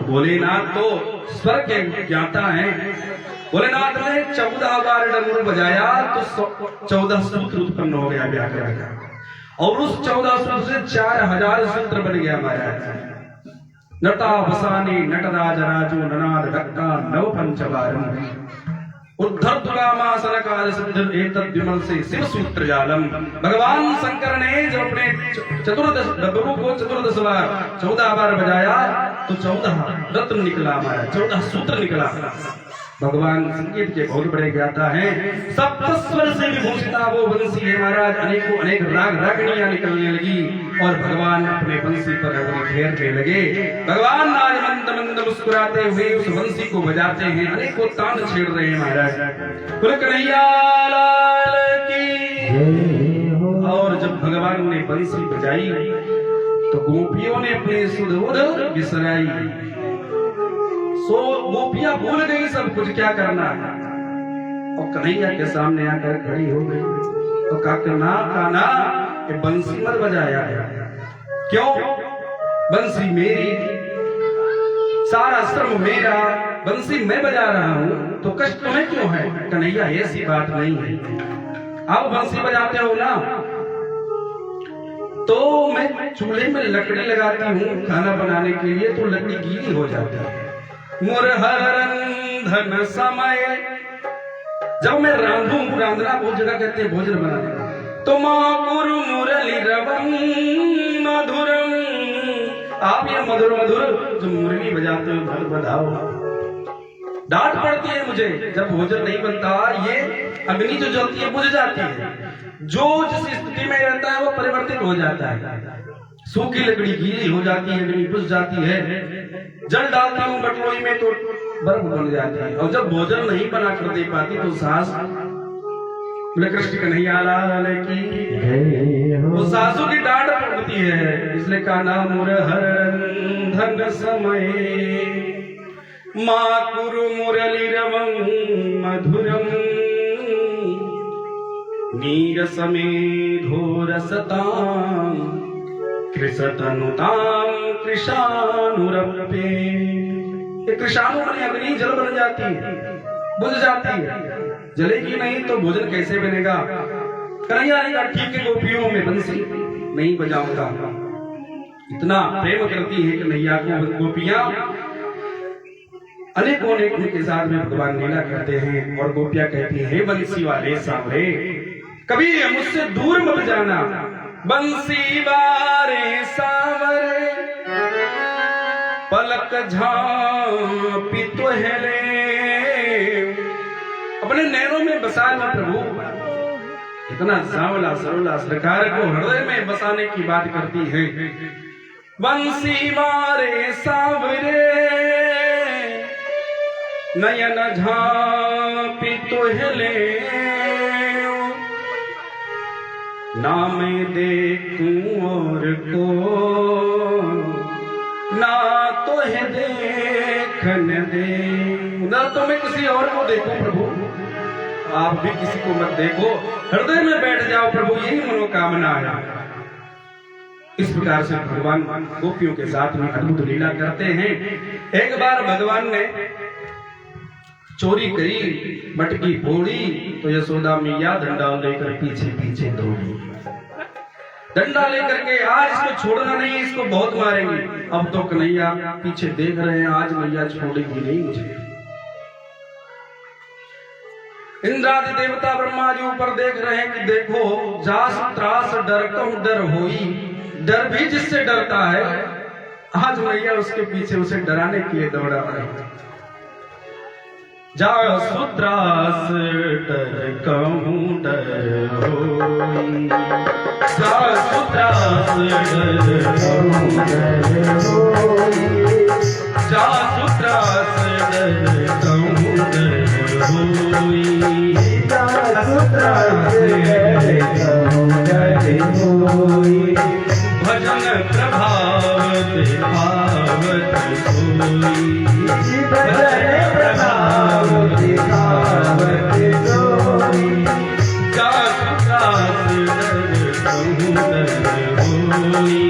भोलेनाथ तो स्वर्ग के ज्ञाता हैं। भोलेनाथ ने 14 बार डमरू बजाया तो 14 सूत्र उत्पन्न हो गया व्याकरण का, और उस 14 सूत्र से 4000 सूत्र बन गया महाराज। नटा वसानी नटराज राजो ननाद डक्का नव पंचवारम उद्धर दुरामासन काल सिद्ध एतद् विमल से शिव सूत्र जालम। भगवान शंकर ने जब अपने 14 बार 14 बार बजाया तो 14 रत्न निकला हमारा, 14 सूत्र निकला। भगवान संगीत के बहुत बड़े ज्ञाता हैं। सप्त स्वर से विभूषिता वो बंसी है महाराज। अनेकों अनेक राग रागनियां निकलने लगी और भगवान अपने बंसी पर अंगुली फेरने लगे। भगवान आज मंद मंद मुस्कुराते हुए उस बंसी को बजाते हैं, अनेकों तान छेड़ रहे हैं महाराज। बोल कन्हैया लाल की। और जब भगवान ने बंसी बजाई तो गोपियों ने अपने सुध बिसराई। सो गोपियां भूल गई सब कुछ क्या करना है और कन्हैया के सामने आकर खड़ी हो गई और काना ये बंसी मत बजाया है। क्यों? बंसी मेरी, सारा श्रम मेरा, बंसी मैं बजा रहा हूं तो कष्ट तुम्हें क्यों है? कन्हैया ऐसी बात नहीं है। आप बंसी बजाते हो ना तो मैं चूल्हे में लकड़ी लगाती हूँ खाना बनाने के लिए, तो लकड़ी गीली हो जाती है। मुरहर रंधन समय, जब मैं रांधूं, रांधना बहुत जगह कहते हैं भोजन बनाने, तो माकुरु मुरली रवम मधुरम। आप ये मधुर मधुर जो मुरली बजाते हो भल बधाओ। डांट पड़ती है मुझे जब भोजन नहीं बनता, ये अग्नि जो जलती है बुझ जाती है। जो जिस स्थिति में रहता है वो परिवर्तित हो जाता है। सूखी लकड़ी गीली हो जाती है, अग्नि बुझ जाती है। जल डालती हूँ बटलोई में तो बर्फ बन जाती है। और जब भोजन नहीं बना कर दे पाती तो सास, बोले कृष्ण कन्हैया लाल की, वो सासू की डांट पड़ती है। इसलिए का नाम मुरहर रंधन समय, माकुरु मुरली रवं मधुरम, नीरस मेधो रसतां कृषतनुतां कृशानुरप्ये। ये कृशानु बने अग्नि जल बन जाती है, बुझ जाती है। जलेगी नहीं तो भोजन कैसे बनेगा? कन्हैया ने कहा ठीक है गोपियों में बंसी नहीं बजाऊंगा। इतना प्रेम करती है कन्हैया को गोपियां। अनेकों अनेक उनके साथ में भगवान लीला करते हैं और गोपियां कहती है हे बंसी वाले सांवरे, कभी मुझसे दूर मत जाना। बंसी वारे सांवरे पलक झांपी तो हेले, अपने नैनों में बसा लो प्रभु। इतना सांवला सरोला सरकार को हृदय में बसाने की बात करती है। बंसी वारे सांवरे नयन झांपी तो हेले, ना मैं देखूं और को ना तो है देखन दे, ना तो मैं किसी और को देखूं प्रभु, आप भी किसी को मत देखो, हृदय में बैठ जाओ प्रभु, यही मनोकामना है। इस प्रकार से भगवान गोपियों के साथ में अद्भुत लीला करते हैं। एक बार भगवान ने चोरी करी, मटकी फोड़ी तो यशोदा मैया डंडा लेकर पीछे पीछे दौड़ी। डंडा लेकर के आज इसको छोड़ना नहीं, इसको बहुत मारेंगे। अब तो कन्हैया पीछे देख रहे हैं, आज मैया छोड़ेगी नहीं मुझे। इंद्रादि देवता ब्रह्मा जी ऊपर देख रहे हैं कि देखो जास त्रास डर कम डर होई, डर भी जिससे डरता है आज मैया उसके पीछे उसे डराने के लिए दौड़ा रहे। जासु त्रास डर कहूं डर होई, जासु त्रास डर कहूं डर होई, जासु त्रास डर कहूं डर होई, जासु त्रास डर कहूं डर होई, भजन प्रभावत भावत सोई, भजन प्रभावत भावत सोई, जासु त्रास डर कहूं डर होई,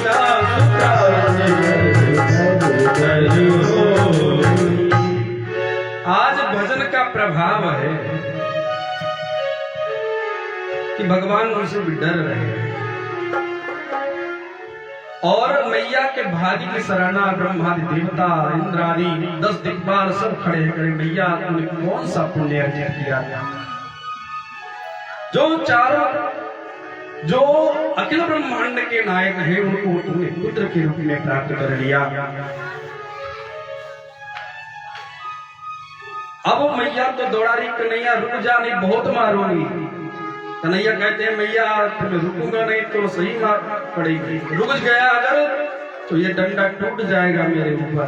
जासु त्रास डर होई। आज भजन का प्रभाव है कि भगवान उनसे भी डर रहे हैं और मैया के भाग्य की सराहना ब्रह्मादि देवता इंद्रादि 10 दिक्पाल सब खड़े करें। मैया तुमने कौन सा पुण्य अर्जित किया था जो चारों जो अखिल ब्रह्मांड के नायक हैं उनको तुमने पुत्र के रूप में प्राप्त कर लिया। अब मैया तो दौड़ा रही, कन्हैया रुक जा, नहीं बहुत मारूंगी। कन्हैया कहते हैं मैया तुम्हें रुकूंगा नहीं तो सही मार पड़ेगी, रुक गया अगर तो ये डंडा टूट जाएगा मेरे ऊपर।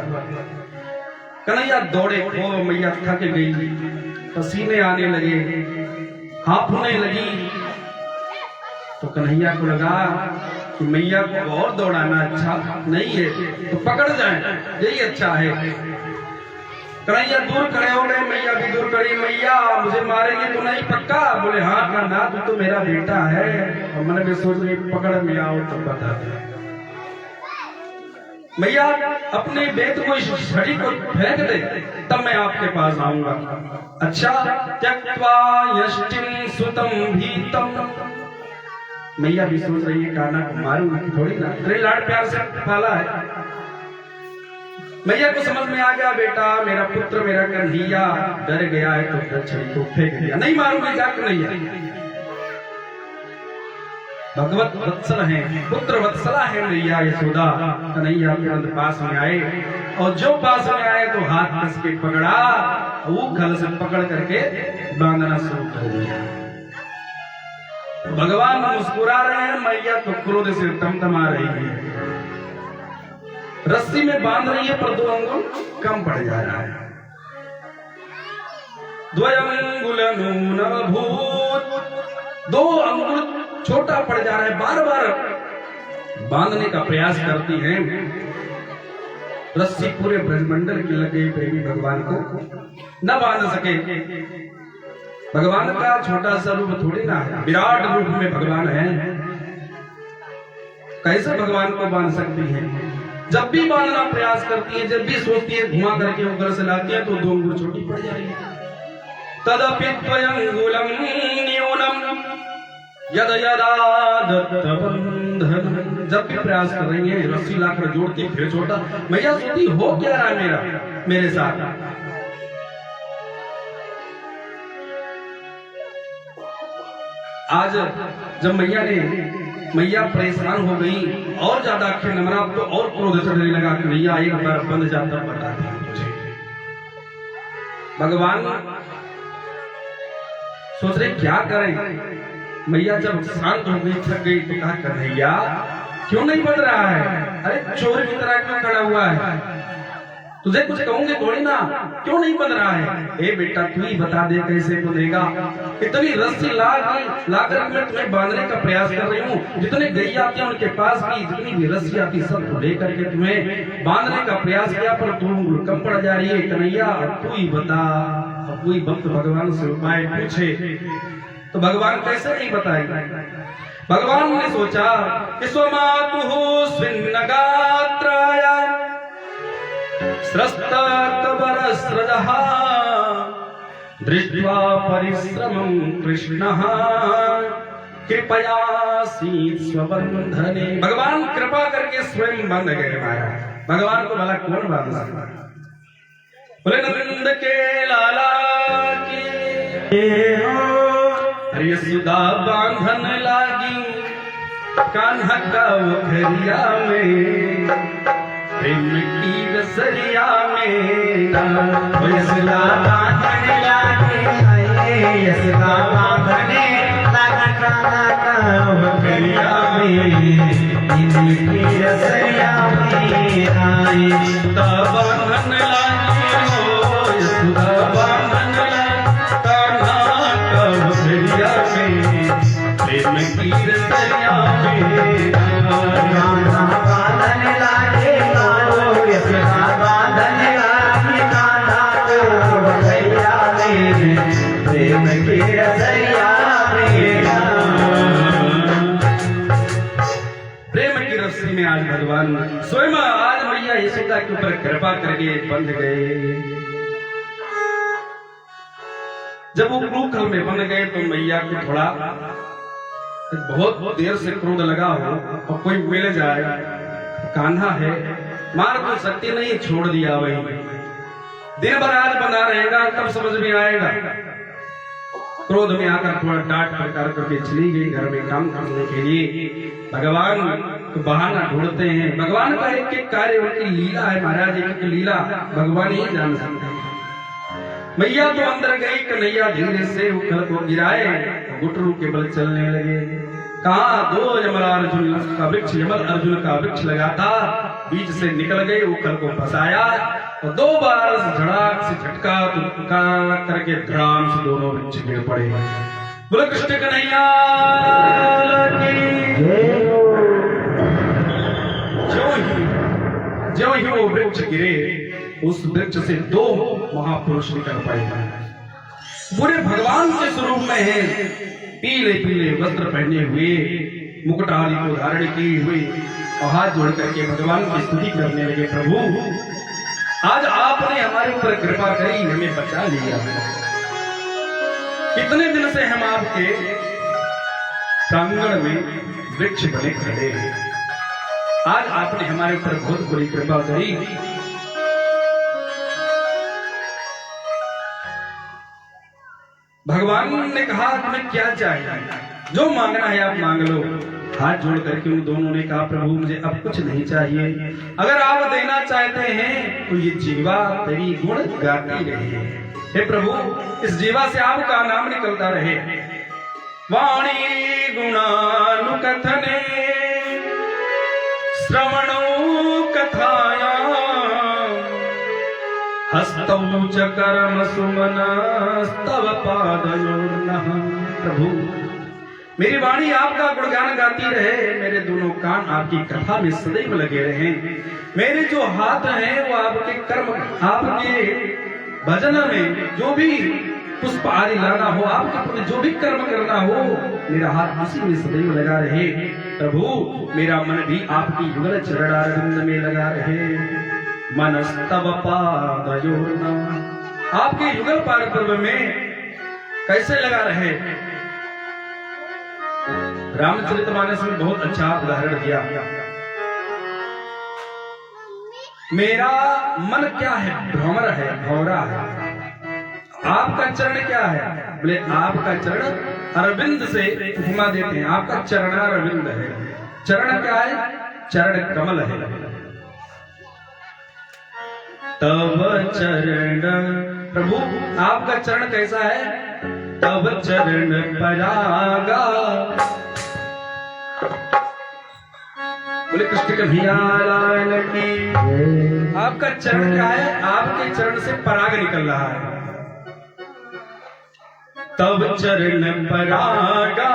कन्हैया दौड़े खूब, मैया थक गई, पसीने आने लगे, हांफने लगी। तो कन्हैया को लगा कि मैया को और दौड़ाना अच्छा नहीं है, तो पकड़ जाए यही अच्छा है। कन्हैया दूर खड़े हो गए, मैया भी दूर खड़ी। मैया मुझे मारेंगे तो नहीं पक्का? बोले हाँ ना, तू तो मेरा बेटा है। और मैंने भी सोच रही पकड़ में आओ तो बता दे। मैया अपने बेट को इस छड़ी को फेंक दे तब मैं आपके पास आऊंगा। अच्छा त्यक्त्वा यष्टिं सुतं भीतम्। मैया भी सोच रही है कान्हा को मारूंगी थोड़ी ना, तेरे लाड़ प्यार से पाला है। मैया को समझ में आ गया बेटा मेरा पुत्र मेरा कन्हैया डर गया है तो छड़ी को फेंक दिया, नहीं मारूंगी जा कन्हैया। भगवत वत्सल है, पुत्र वत्सला है मैया यशोदा। कन्हैया तुरंत पास में आए और जो पास में आए तो हाथ कस के पकड़ा, वो गल से पकड़ करके बांधना शुरू कर दिया। भगवान मुस्कुरा रहे हैं, मैया तो क्रोध से तमतमा रही है। रस्सी में बांध रही है पर 2 अंगुल कम पड़ जा रहा है। द्वयंगुलनूनभूत, 2 अंगुल छोटा पड़ जा रहा है। बार बार बांधने का प्रयास करती है, रस्सी पूरे ब्रजमंडल की लगे प्रेमी भगवान को न बांध सके। भगवान का छोटा सा रूप थोड़ी ना है, विराट रूप में भगवान है, कैसे भगवान को बांध सकती है? जब भी बांधना प्रयास करती है, जब भी सोचती है घुमा करके ऊपर से लाती है तो 2 अंगुल छोटी पड़ जा रही है। तदपि त्वयंगुलम न्यूनम यद यदा दत्तबंधन। जब भी प्रयास कर रही है रस्सी लाकर जोड़ती फिर छोटा। मैया सोचती हो क्या रहा है मेरे साथ? आज जब मैया परेशान हो गई और ज्यादा आंखें नमरा तो और क्रोध चढ़ने लगा कि मैया एक बार बंद जाता बता मुझे। भगवान सोच रहे क्या करें। मैया जब शांत हो गई थक गई तो कहा कन्हैया क्यों नहीं बंध रहा है? अरे चोर की तरह क्यों खड़ा हुआ है? तुझे कुछ कहूंगे थोड़ी ना, क्यों नहीं बंध रहा है? ए बेटा तू ही बता दे कैसे बंधेगा। इतनी रस्सी लाकर मैं तुम्हें बांधने का प्रयास कर रही हूँ। जितने गैया आती है उनके पास की जितनी भी रस्सी आती सबको लेकर के तुम्हें बांधने का प्रयास किया पर तू कम पड़ जा रही है। कन्हैया तू ही बता। कोई भक्त भगवान से उपाय पूछे तो भगवान कैसे नहीं बताएंगे। भगवान ने सोचा कि स्वमातुः स्विन्नगात्राय स्रस्तकबरस्रजः दृष्ट्वा परिश्रमं कृष्णः कृपयासीत् स्वबंधने। भगवान कृपा करके स्वयं बंध गए महाराज। भगवान को भला कौन बांध सकता? बोले नंद के लाला की यशोदा बांधन लागी कान्हा का उखरिया में प्रेम की रसरिया में। यशोदा बांधन लागी यशोदा बांधन लागी कान्हा का उखरिया में प्रेम की रसरिया में आई। तब बांधन लागी हो यशोदा बांधन लागी कान्हा का उखरिया में प्रेम की रसरिया में। कान्हा बांधन लागे हो यशोदा बांधन लागी कान्हा को उखरिया में प्रेम की रसरिया में। प्रेम की रस्सी में आज भगवान स्वयं आज मैया यशोदा के ऊपर कृपा करके बंध गए। जब वो क्रूखल में बंध गए तो मैया को थोड़ा बहुत देर से क्रोध लगा हो और कोई मिल जाए, कान्हा है मार तो सकती नहीं, छोड़ दिया वही। दिन भर आज बना रहेगा तब समझ में आएगा। क्रोध में आकर थोड़ा डांट फटकार करके चली गई घर में काम करने के लिए। भगवान तो बहाना ढूंढते हैं। भगवान का एक एक कार्य उनकी लीला है महाराज, एक एक लीला भगवान ही जान सकते हैं। मैया तो अंदर गई, कन्हैया धीरे से उखल को गिराए, घुटनों के बल चलने लगे। कहा दो यमल अर्जुन का वृक्ष, यमल अर्जुन का वृक्ष लगा था, बीच से निकल गए, उखल को फंसाया और 2 बार झड़ाक से झटका करके धड़ाम से दोनों वृक्ष गिर पड़े। बोले कृष्ण कन्हैया की। ज्यों ही वो वृक्ष गिरे, उस वृक्ष से 2 महापुरुष निकल पड़े। पूरे भगवान के स्वरूप में है, पीले पीले वस्त्र पहने हुए, मुकुटाली को धारण किए हुए और हाथ जोड़ करके भगवान की स्तुति करने लगे। प्रभु आज आपने हमारे ऊपर कृपा करी, हमें बचा लिया। कितने दिन से हम आपके प्रांगण में वृक्ष बने खड़े हैं, आज आपने हमारे ऊपर बहुत बड़ी कृपा करी। भगवान ने कहा तुम्हें क्या चाहिए, जो मांगना है आप मांग लो। हाथ जोड़ करके उन दोनों ने कहा प्रभु मुझे अब कुछ नहीं चाहिए, अगर आप देना चाहते हैं तो ये जीवा तेरी गुण गाती रहे। हे प्रभु इस जीवा से आपका नाम निकलता रहे। वाणी गुणानुकथने श्रवणो कथाया हस्तौ च कर्म सुमनस्तव पादयोर्नः। प्रभु मेरी वाणी आपका गुणगान गाती रहे, मेरे दोनों कान आपकी कथा में सदैव लगे रहे, मेरे जो हाथ हैं वो आपके कर्म, आपके भजन में जो भी पुष्प आदि लाना हो, आपके प्रति जो भी कर्म करना हो, मेरा हाथ उसी में सदैव लगा रहे। प्रभु मेरा मन भी आपकी युगल चरणारविंद में लगा रहे। मनस्तव पादयोर्नः, आपके युगल पाद में कैसे लगा रहे। रामचरितमानस में बहुत अच्छा उदाहरण दिया। मेरा मन क्या है, भ्रमर है, भौरा है। आपका चरण क्या है, बोले आपका चरण अरविंद से उपमा देते हैं, आपका चरणारविंद है। चरण क्या है, चरण कमल है। तव चरण, प्रभु आपका चरण कैसा है, तव चरण परागा। बोले कृष्ण कन्हैया लाल की। आपका चरण क्या है, आपके चरण से पराग निकल रहा है। तव चरण परागा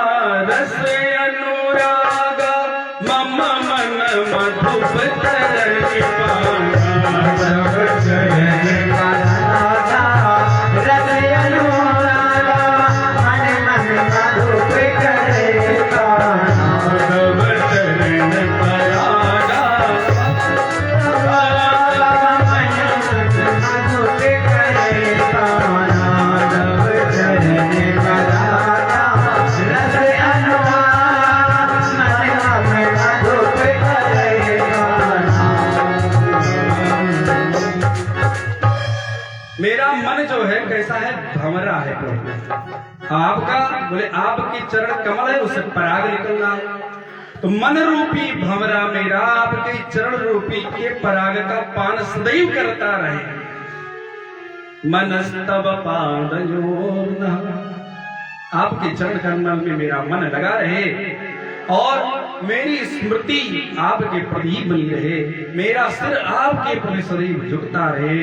रस अनुरागा, मम मन मधुप तरंग पाना। तव चरण परागा रस अनुरागा, मन मन मधुप तरंग पाना। तव चरण परागा मन मधुप तरंग पाना। तव चरण परागा रस अनुरागा, मन मन मधुप तरंग पाना। मेरा मन जो है कैसा है, भंवरा है। आपका बोले आपकी चरण कमल है, उससे पराग निकल रहा है। तो मन रूपी भंवरा मेरा आपके चरण रूपी के पराग का पान सदैव करता रहे। मनस्तव पादयोर्नः, आपके चरण कमल में मेरा मन लगा रहे और मेरी स्मृति आपके प्रति बनी रहे, मेरा सिर आपके प्रति सदैव झुकता रहे।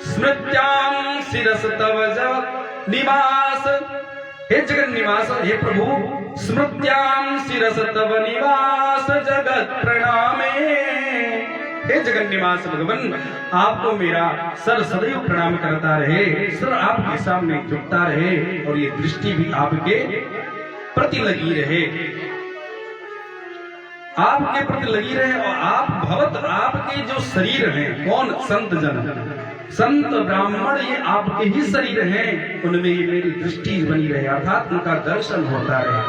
स्मृत्यां शिरस तव जग निवास, हे जगत निवास, हे प्रभु स्मृत्यां शिरस तव निवास जगत प्रणामे। हे जगत निवास भगवान आपको मेरा सर सदैव प्रणाम करता रहे, सर आपके सामने झुकता रहे और ये दृष्टि भी आपके प्रति लगी रहे, आपके प्रति लगी रहे। और आप भवत आपके जो शरीर हैं, कौन संत जन, संत ब्राह्मण ये आपके ही शरीर हैं, उनमें ये मेरी दृष्टि बनी रहे, अर्थात उनका दर्शन होता रहे।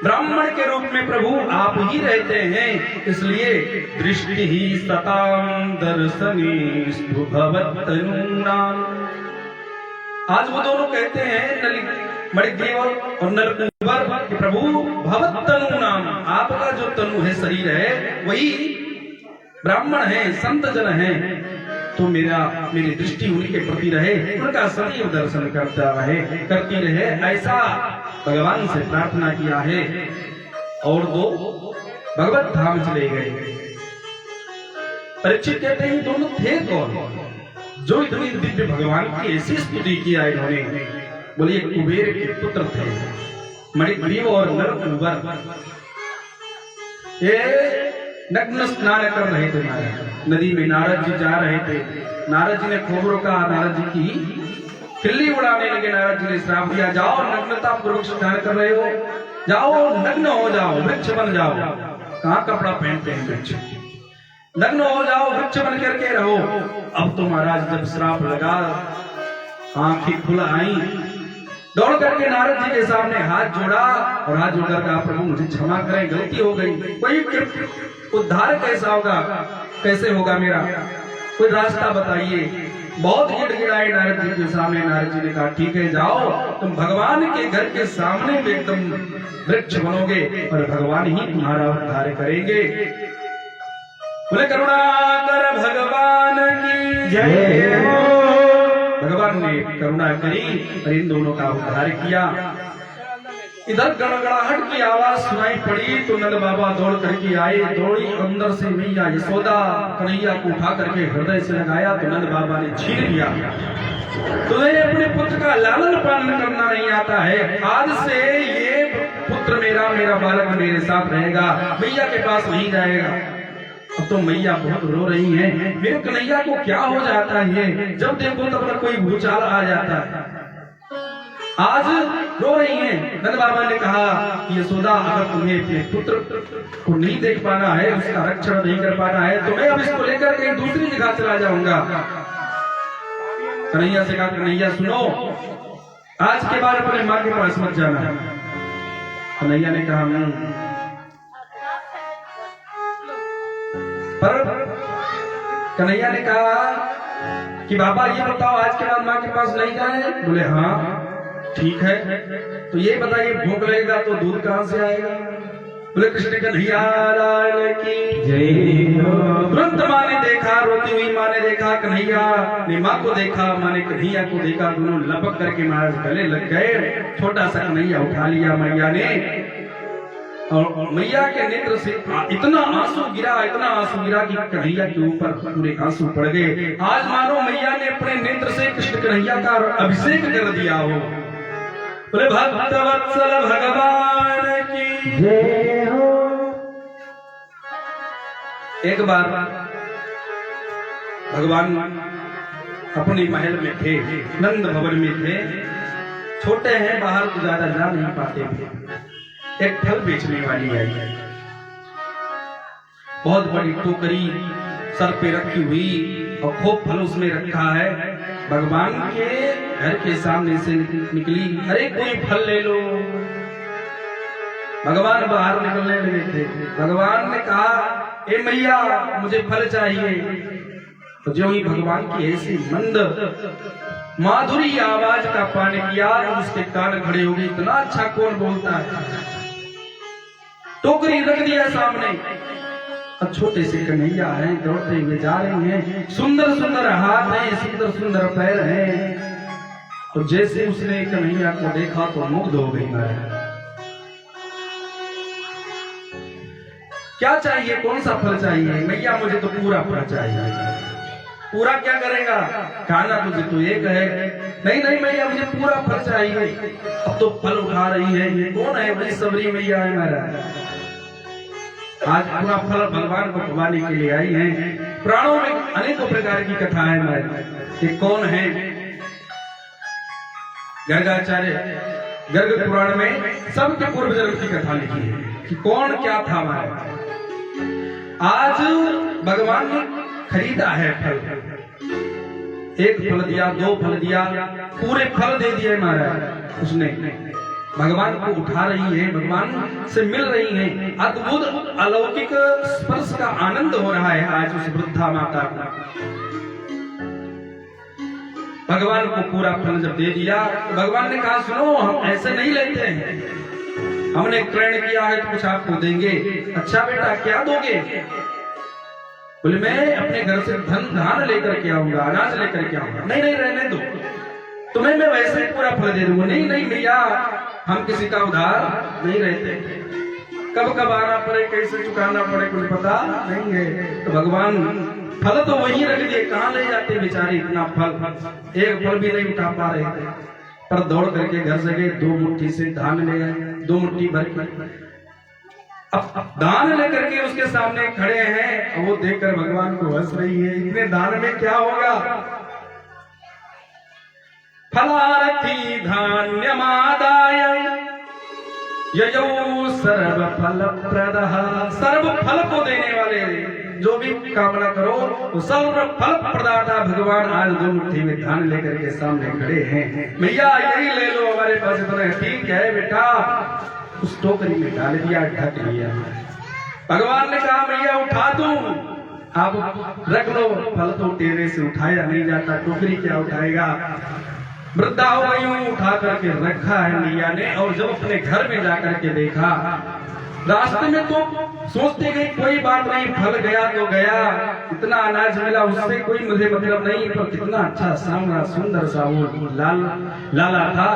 ब्राह्मण के रूप में प्रभु आप ही रहते हैं, इसलिए दृष्टि ही सतां दर्शनेस्तु भवत्तनूनां। आज वो दोनों कहते हैं मणिग्रीव और नलकुंवर कि प्रभु भवत तनु नाम, आपका जो तनु है, शरीर है, वही ब्राह्मण है, संत जन है, तो मेरी दृष्टि उनके प्रति रहे, उनका सदैव दर्शन करती रहे, ऐसा भगवान से प्रार्थना किया है। और दो भगवत धाम चले गए। परीक्षित कहते हैं दोनों थे कौन जो इतनी दिव्य भगवान की ऐसी स्तुति किया इन्होंने? बोलिए कुबेर के पुत्र थे मणिग्रीव और नलकुंवर। ये नग्न स्नान कर रहे थे नदी में, नारद जी जा रहे थे। नारद जी ने खूब रोका, नारद जी की खिल्ली उड़ाने लगे। नारद जी ने श्राप दिया, जाओ नग्नता पूर्वक स्नान कर रहे हो, जाओ नग्न हो जाओ, वृक्ष बन जाओ। कहाँ कपड़ा पहनते हैं वृक्ष? नग्न हो जाओ, वृक्ष बन करके रहो। अब तो महाराज जब श्राप लगा, आंखें खुल आई, दौड़ करके नारद जी के सामने हाथ जोड़ा और हाथ जोड़कर कहा, प्रभु मुझे क्षमा करें, गलती हो गई, कोई उद्धार कैसा होगा, कैसे होगा मेरा, कोई रास्ता बताइए। बहुत गिड़गिड़ाए नारद जी के सामने। नारद जी ने कहा, ठीक है, जाओ, तुम भगवान के घर के सामने में एकदम वृक्ष बनोगे और भगवान ही तुम्हारा उद्धार करेंगे। बोले करुणाकर भगवान की जय हो। भगवान ने करुणा करी और इन दोनों का उद्धार किया। इधर गड़गड़ाहट की आवाज सुनाई पड़ी तो नंद बाबा दौड़ करके आए। दौड़ी अंदर से मैया यशोदा कन्हैया को उठा करके हृदय से लगाया तो नंद बाबा ने छीन लिया, तुम्हें अपने पुत्र का लालन पालन करना नहीं आता है, आज से ये पुत्र मेरा बालक मेरे साथ रहेगा, मैया के पास नहीं जाएगा। अब तो मैया बहुत रो रही हैं, मेरे कन्हैया को क्या हो जाता है, जब देखो तब तक कोई भूचाल आ जाता है। आज रो रही हैं। नंद बाबा ने कहा कि यशोदा, अगर तुम्हें अपने पुत्र को नहीं देख पाना है, उसका रक्षण नहीं कर पाना है, तो मैं अब इसको लेकर कहीं दूसरी जगह चला जाऊंगा। कन्हैया से कहा, कन्हैया सुनो, आज के बाद अपने माँ के पास मत जाना। कन्हैया ने कहा, पर कन्हैया ने कहा कि बाबा ये बताओ, आज के बाद माँ के पास नहीं जाए? बोले हाँ ठीक है, तो ये बताइए भूख लगेगा तो दूध कहाँ से आएगा? बोले कृष्ण कन्हैया लाल की जय हो। तुरंत माँ ने देखा, रोती हुई माँ ने देखा, कन्हैया ने माँ को देखा, माँ ने कन्हैया को देखा, दोनों लपक करके महाराज गले लग गए। छोटा सा कन्हैया उठा लिया मैया ने और मैया के नेत्र से इतना आंसू गिरा कि कन्हैया के ऊपर पूरे आंसू पड़ गए। आज मानो मैया ने अपने नेत्र से कृष्ण कन्हैया का अभिषेक कर दिया हो। बोले भक्तवत्सल भगवान की जय हो। एक बार भगवान अपने महल में थे, नंद भवन में थे, छोटे हैं, बाहर तो ज्यादा जा नहीं पाते थे। एक फल बेचने वाली आई, बहुत बड़ी टोकरी सर पे रखी हुई और खूब फल उसमें रखा है। भगवान के घर के सामने से निकली, अरे कोई फल ले लो। भगवान बाहर निकलने लगे थे। भगवान ने कहा, ए मैया मुझे फल चाहिए। तो जो ही भगवान की ऐसी मंद माधुरी आवाज का पान किया तो उसके कान खड़े हो गए, इतना अच्छा कौन बोलता है। टोकरी रख दिया सामने, अब छोटे से कन्हैया हैं, दौड़ते हुए जा रहे हैं, सुंदर सुंदर हाथ हैं, सुंदर सुंदर पैर हैं। और जैसे उसने कन्हैया को देखा तो मुग्ध हो गई। क्या चाहिए, कौन सा फल चाहिए? मैया मुझे तो पूरा फल चाहिए। पूरा क्या करेगा, खाना तुझे तो एक है। नहीं नहीं मैया मुझे पूरा फल चाहिए। अब तो फल उठा रही है, ये कौन है? बड़ी सबरी मैया है महाराज। आज पूरा फल भगवान को खिलाने के लिए आई हैं। पुराणों में अनेकों प्रकार की कथा है महाराज। ये कौन है? गर्गाचार्य गर्ग पुराण में सबके पूर्व जन्म की कथा लिखी है कि कौन क्या था महाराज। आज भगवान ने खरीदा है फल, एक फल दिया, दो फल दिया, पूरे फल दे दिए महाराज। उसने भगवान को उठा रही है, भगवान से मिल रही है, अद्भुत अलौकिक स्पर्श का आनंद हो रहा है आज उस वृद्धा माता को। भगवान को पूरा फल जब दे दिया तो भगवान ने कहा सुनो हम ऐसे नहीं लेते हैं, हमने ग्रहण किया है तो कुछ आपको देंगे। अच्छा बेटा क्या दोगे? बोले मैं अपने घर से धान लेकर के आऊंगा, अनाज लेकर के आऊंगा। नहीं नहीं रहने दो, तुम्हें मैं वैसे ही पूरा फल दे दूंगा। नहीं नहीं भैया हम किसी का उधार नहीं रहते, कब कब आना पड़े कैसे चुकाना पड़े कुछ पता नहीं है। तो भगवान फल तो वहीं रख दिए, कहाँ ले जाते बेचारे इतना फल, एक फल भी नहीं उठा पा रहे थे। पर दौड़ करके घर से गए, 2 मुट्ठी से धान ले आए, 2 मुट्ठी भर के। अब दान लेकर के उसके सामने खड़े हैं और वो देखकर भगवान को हंस रही है, इतने दान में क्या होगा? फलारथी धान्यमादाय ययौ सर्व फल प्रदः। सर्व फल को देने वाले, जो भी कामना करो वो सर्व फल प्रदाता भगवान आज 2 मुट्ठी में धान लेकर के सामने खड़े हैं। भैया यही ले लो, हमारे पास इतना। ठीक है बेटा, उस टोकरी में डाल दिया, ढक लिया। भगवान ने कहा भैया उठा दूं, आप रख लो, फल तो तेरे से उठाया नहीं जाता, टोकरी क्या उठाएगा? वृद्धा हो गई हूं, उठा करके रखा है मैया ने। और जब अपने घर में जाकर के देखा, रास्ते में तो सोचते गए कोई बात नहीं, फल गया तो गया, इतना अनाज मिला उससे कोई मुझे मतलब नहीं, पर कितना अच्छा सामना सुंदर सा वो लाला था,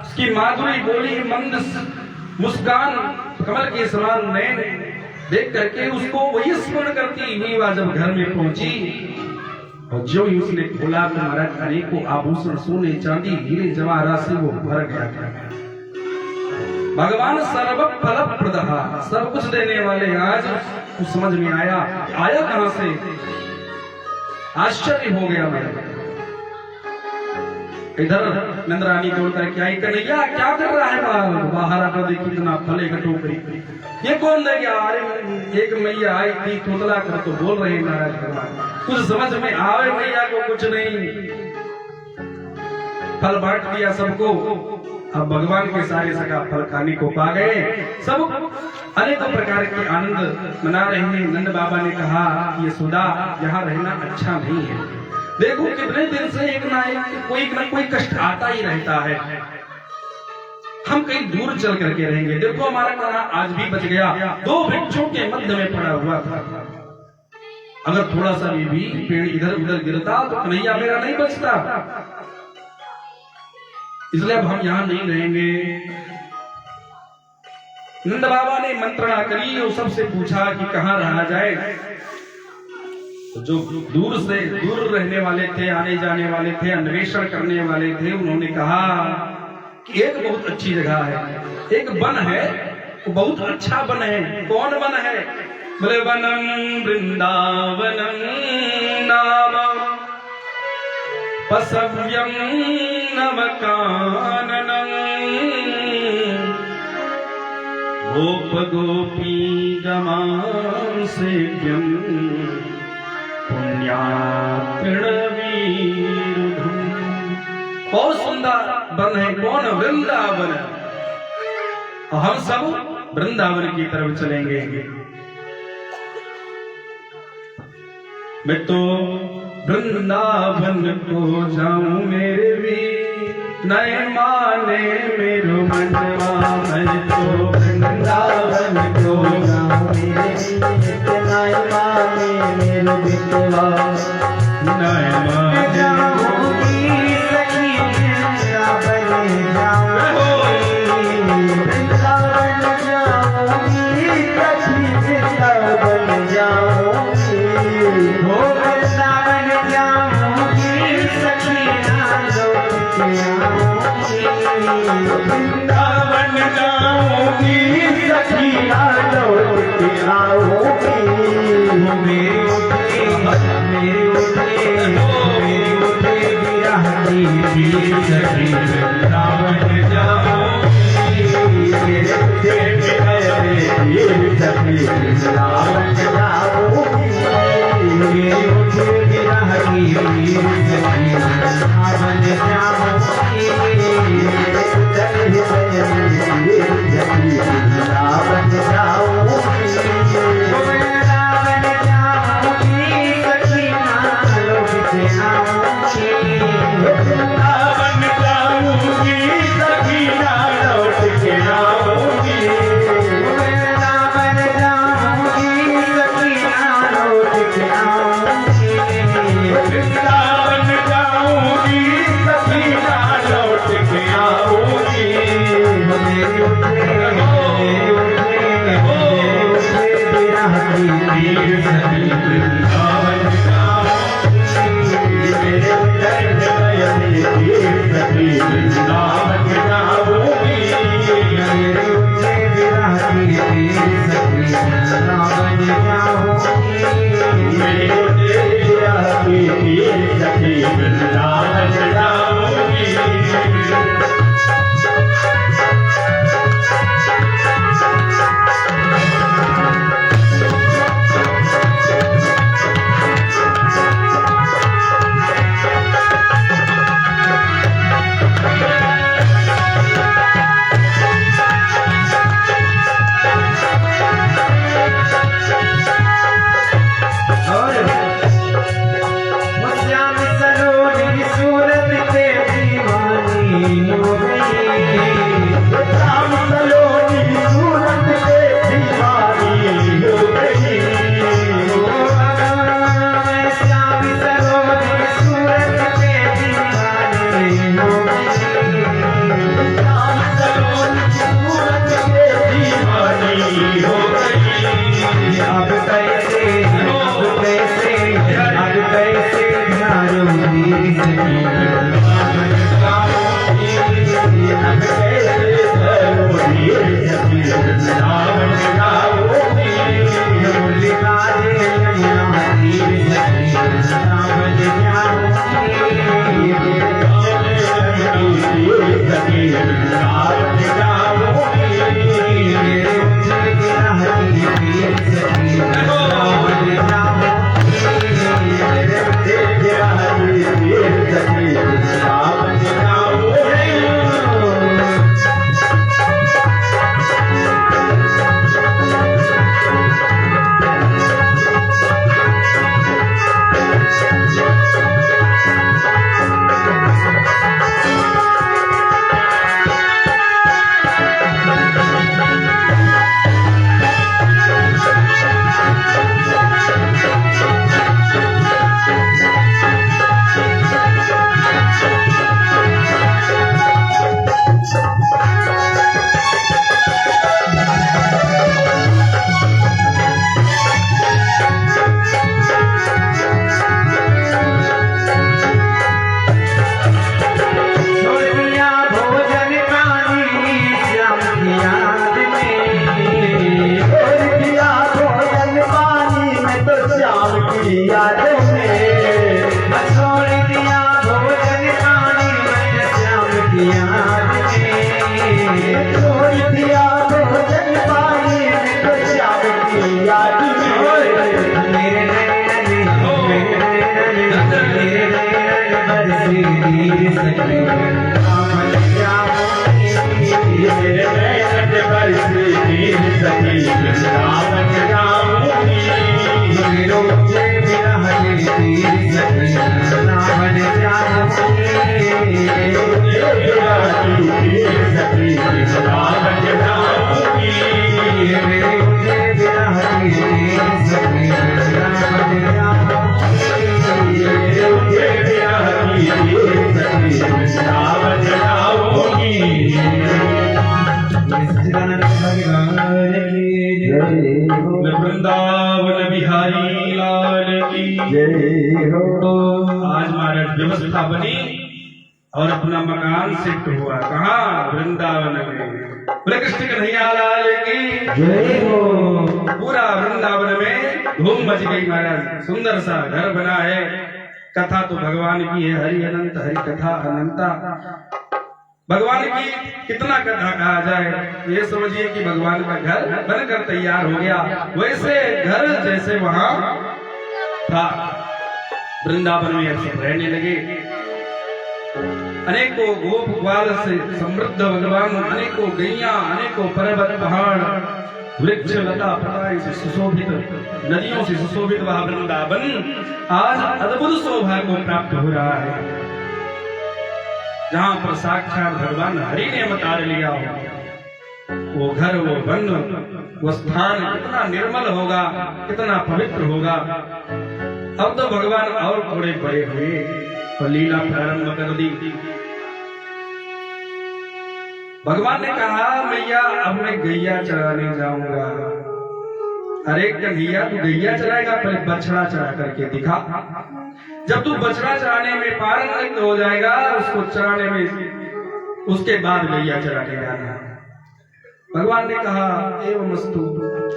उसकी माधुरी बोली, मंद मुस्कान, कमल के समान नैन देख करके उसको वही स्मरण करती हुई वह जब घर में पहुंची और जो ही उसने खोला तो महाराज अनेकों आभूषण, सोने चांदी हीरे जवाहरात से वो भर गया था। भगवान सर्व फल प्रदः, सब कुछ देने वाले। आज कुछ समझ में आया कहां से? आश्चर्य हो गया मैं। इधर नंदरानी दौड़ करके आई, कन्हैया क्या कर रहा है? बाहर आकर देखी इतना फल एक टोकरी, ये कौन ले गया? अरे एक मैया आई थी, तोतला कर तो बोल रहे महाराज भगवान, कुछ समझ में आवे मैया को कुछ नहीं। फल बांट दिया सबको, अब भगवान के सारे सका फल खाने को पा गए। सब अनेकों प्रकार के आनंद मना रहे हैं। नंद बाबा ने कहा ये सुधा यहाँ रहना अच्छा नहीं है, देखो कितने दिन से एक ना कोई कष्ट आता ही रहता है, हम कहीं दूर चल करके रहेंगे। देखो हमारा कान्हा आज भी बच गया, 2 वृक्षों के मध्य में पड़ा हुआ था, अगर थोड़ा सा भी पेड़ इधर उधर गिरता तो कन्हैया मेरा नहीं बचता, इसलिए अब हम यहाँ नहीं रहेंगे। नंद बाबा ने मंत्रणा करी और सबसे पूछा कि कहाँ रहा जाए। तो जो दूर रहने वाले थे, आने जाने वाले थे, अन्वेषण करने वाले थे, उन्होंने कहा कि एक बहुत अच्छी जगह है, एक वन है, वो बहुत अच्छा वन है। कौन वन है? बोले वनम वृंदावनम नाम पसव्यम नवकाननम गोप गोपी गमान सेव्यम बहुत सुंदर वन है। कौन? वृंदावन। हम सब वृंदावन की तरफ चलेंगे। मैं तो वृंदावन को जाऊं मेरे भी नए माने मेरो मनवा, मैं तो वृंदावन को जाऊं मेरे भी नए माने मेरो बिटवा, नए माने जाऊंगी सखी वृंदावन जाऊंगी, वृंदावन जाऊंगी सखी वृंदावन जाऊंगी, हो वृंदावन जाऊंगी सखी वृंदावन जाऊंगी सखी लौट आऊंगी, मेरे उठे विरह की सखी वृंदावन जाऊंगी, मेरे उठे विरह की सखी वृंदावन जाऊंगी, मेरे उठे विरह की सखी वृंदावन जाऊंगी, वृंदावन जाऊंगी, वृंदावन जाऊंगी सखी लोक से आऊंगी। सखी वृंदावन जाऊंगी मेरे ऊंचे विरह की तीर सखी वृंदावन जाऊंगी मेरे की तीर सखी वृंदावन जाऊंगी वृंदावन बिहारी लाल की जय हो। आज महाराज व्यवस्था बनी और अपना मकान शिफ्ट हुआ कहाँ वृंदावन में। बोले कृष्ण कन्हैया लाल की जय हो। पूरा वृंदावन में धूम मच गई महाराज। सुंदर सा घर बना है। कथा तो भगवान की है, हरि अनंत हरि कथा अनंता। भगवान की कितना कथा कहा जाए। ये समझिए कि भगवान का घर बनकर तैयार हो गया। वैसे घर जैसे वहां था वृंदावन में अब सब रहने लगे। अनेकों गोप ग्वाल से समृद्ध भगवान, अनेकों गैया, अनेकों पर्वत पहाड़ वृक्ष लता पताई से सुशोभित, नदियों से सुशोभित वह वृंदावन आज अद्भुत शोभा को प्राप्त हो रहा है। जहां पर साक्षात भगवान हरि ने अवतार लिया हो, वो घर, वो वन, वो स्थान कितना निर्मल होगा, कितना पवित्र होगा। अब तो भगवान और थोड़े बड़े हुए और लीला प्रारंभ कर दी। भगवान ने कहा मैया अब मैं गैया चराने जाऊंगा। अरे कन्हैया तू गैया चलाएगा, पहले बछड़ा चरा करके दिखा। जब तू बछड़ा चराने में पारंगत हो जाएगा, उसको चराने में, उसके बाद गैया चराने जाना। भगवान ने कहा एवमस्तु,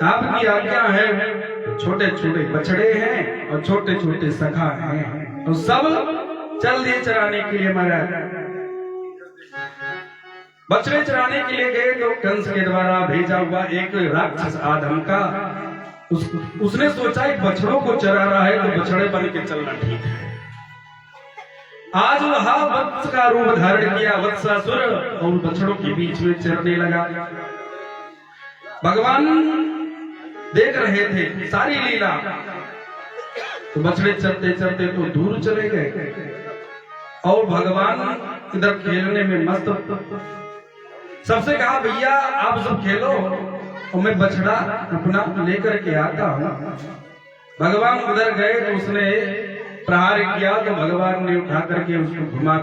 आपकी आज्ञा है। छोटे छोटे बछड़े हैं और छोटे छोटे सखा हैं, तो सब चल दिए चराने के लिए। महाराज बछड़े चराने के लिए गए तो कंस के द्वारा भेजा हुआ एक राक्षस आदम का, उसने सोचा एक बछड़ों को चरा रहा है तो बछड़े बन के चलना ठीक है। आज वह वत्स का रूप धारण किया, वत्सासुर, और बछड़ों के बीच में चरने लगा। भगवान देख रहे थे सारी लीला, तो बछड़े चलते चलते तो दूर चले गए और भगवान इधर खेलने में मस्त। सबसे कहा भैया आप सब खेलो और मैं बछड़ा अपना लेकर के आता हूं। भगवान उधर गए तो उसने प्रहार किया, तो भगवान ने उठा करके उसको घुमा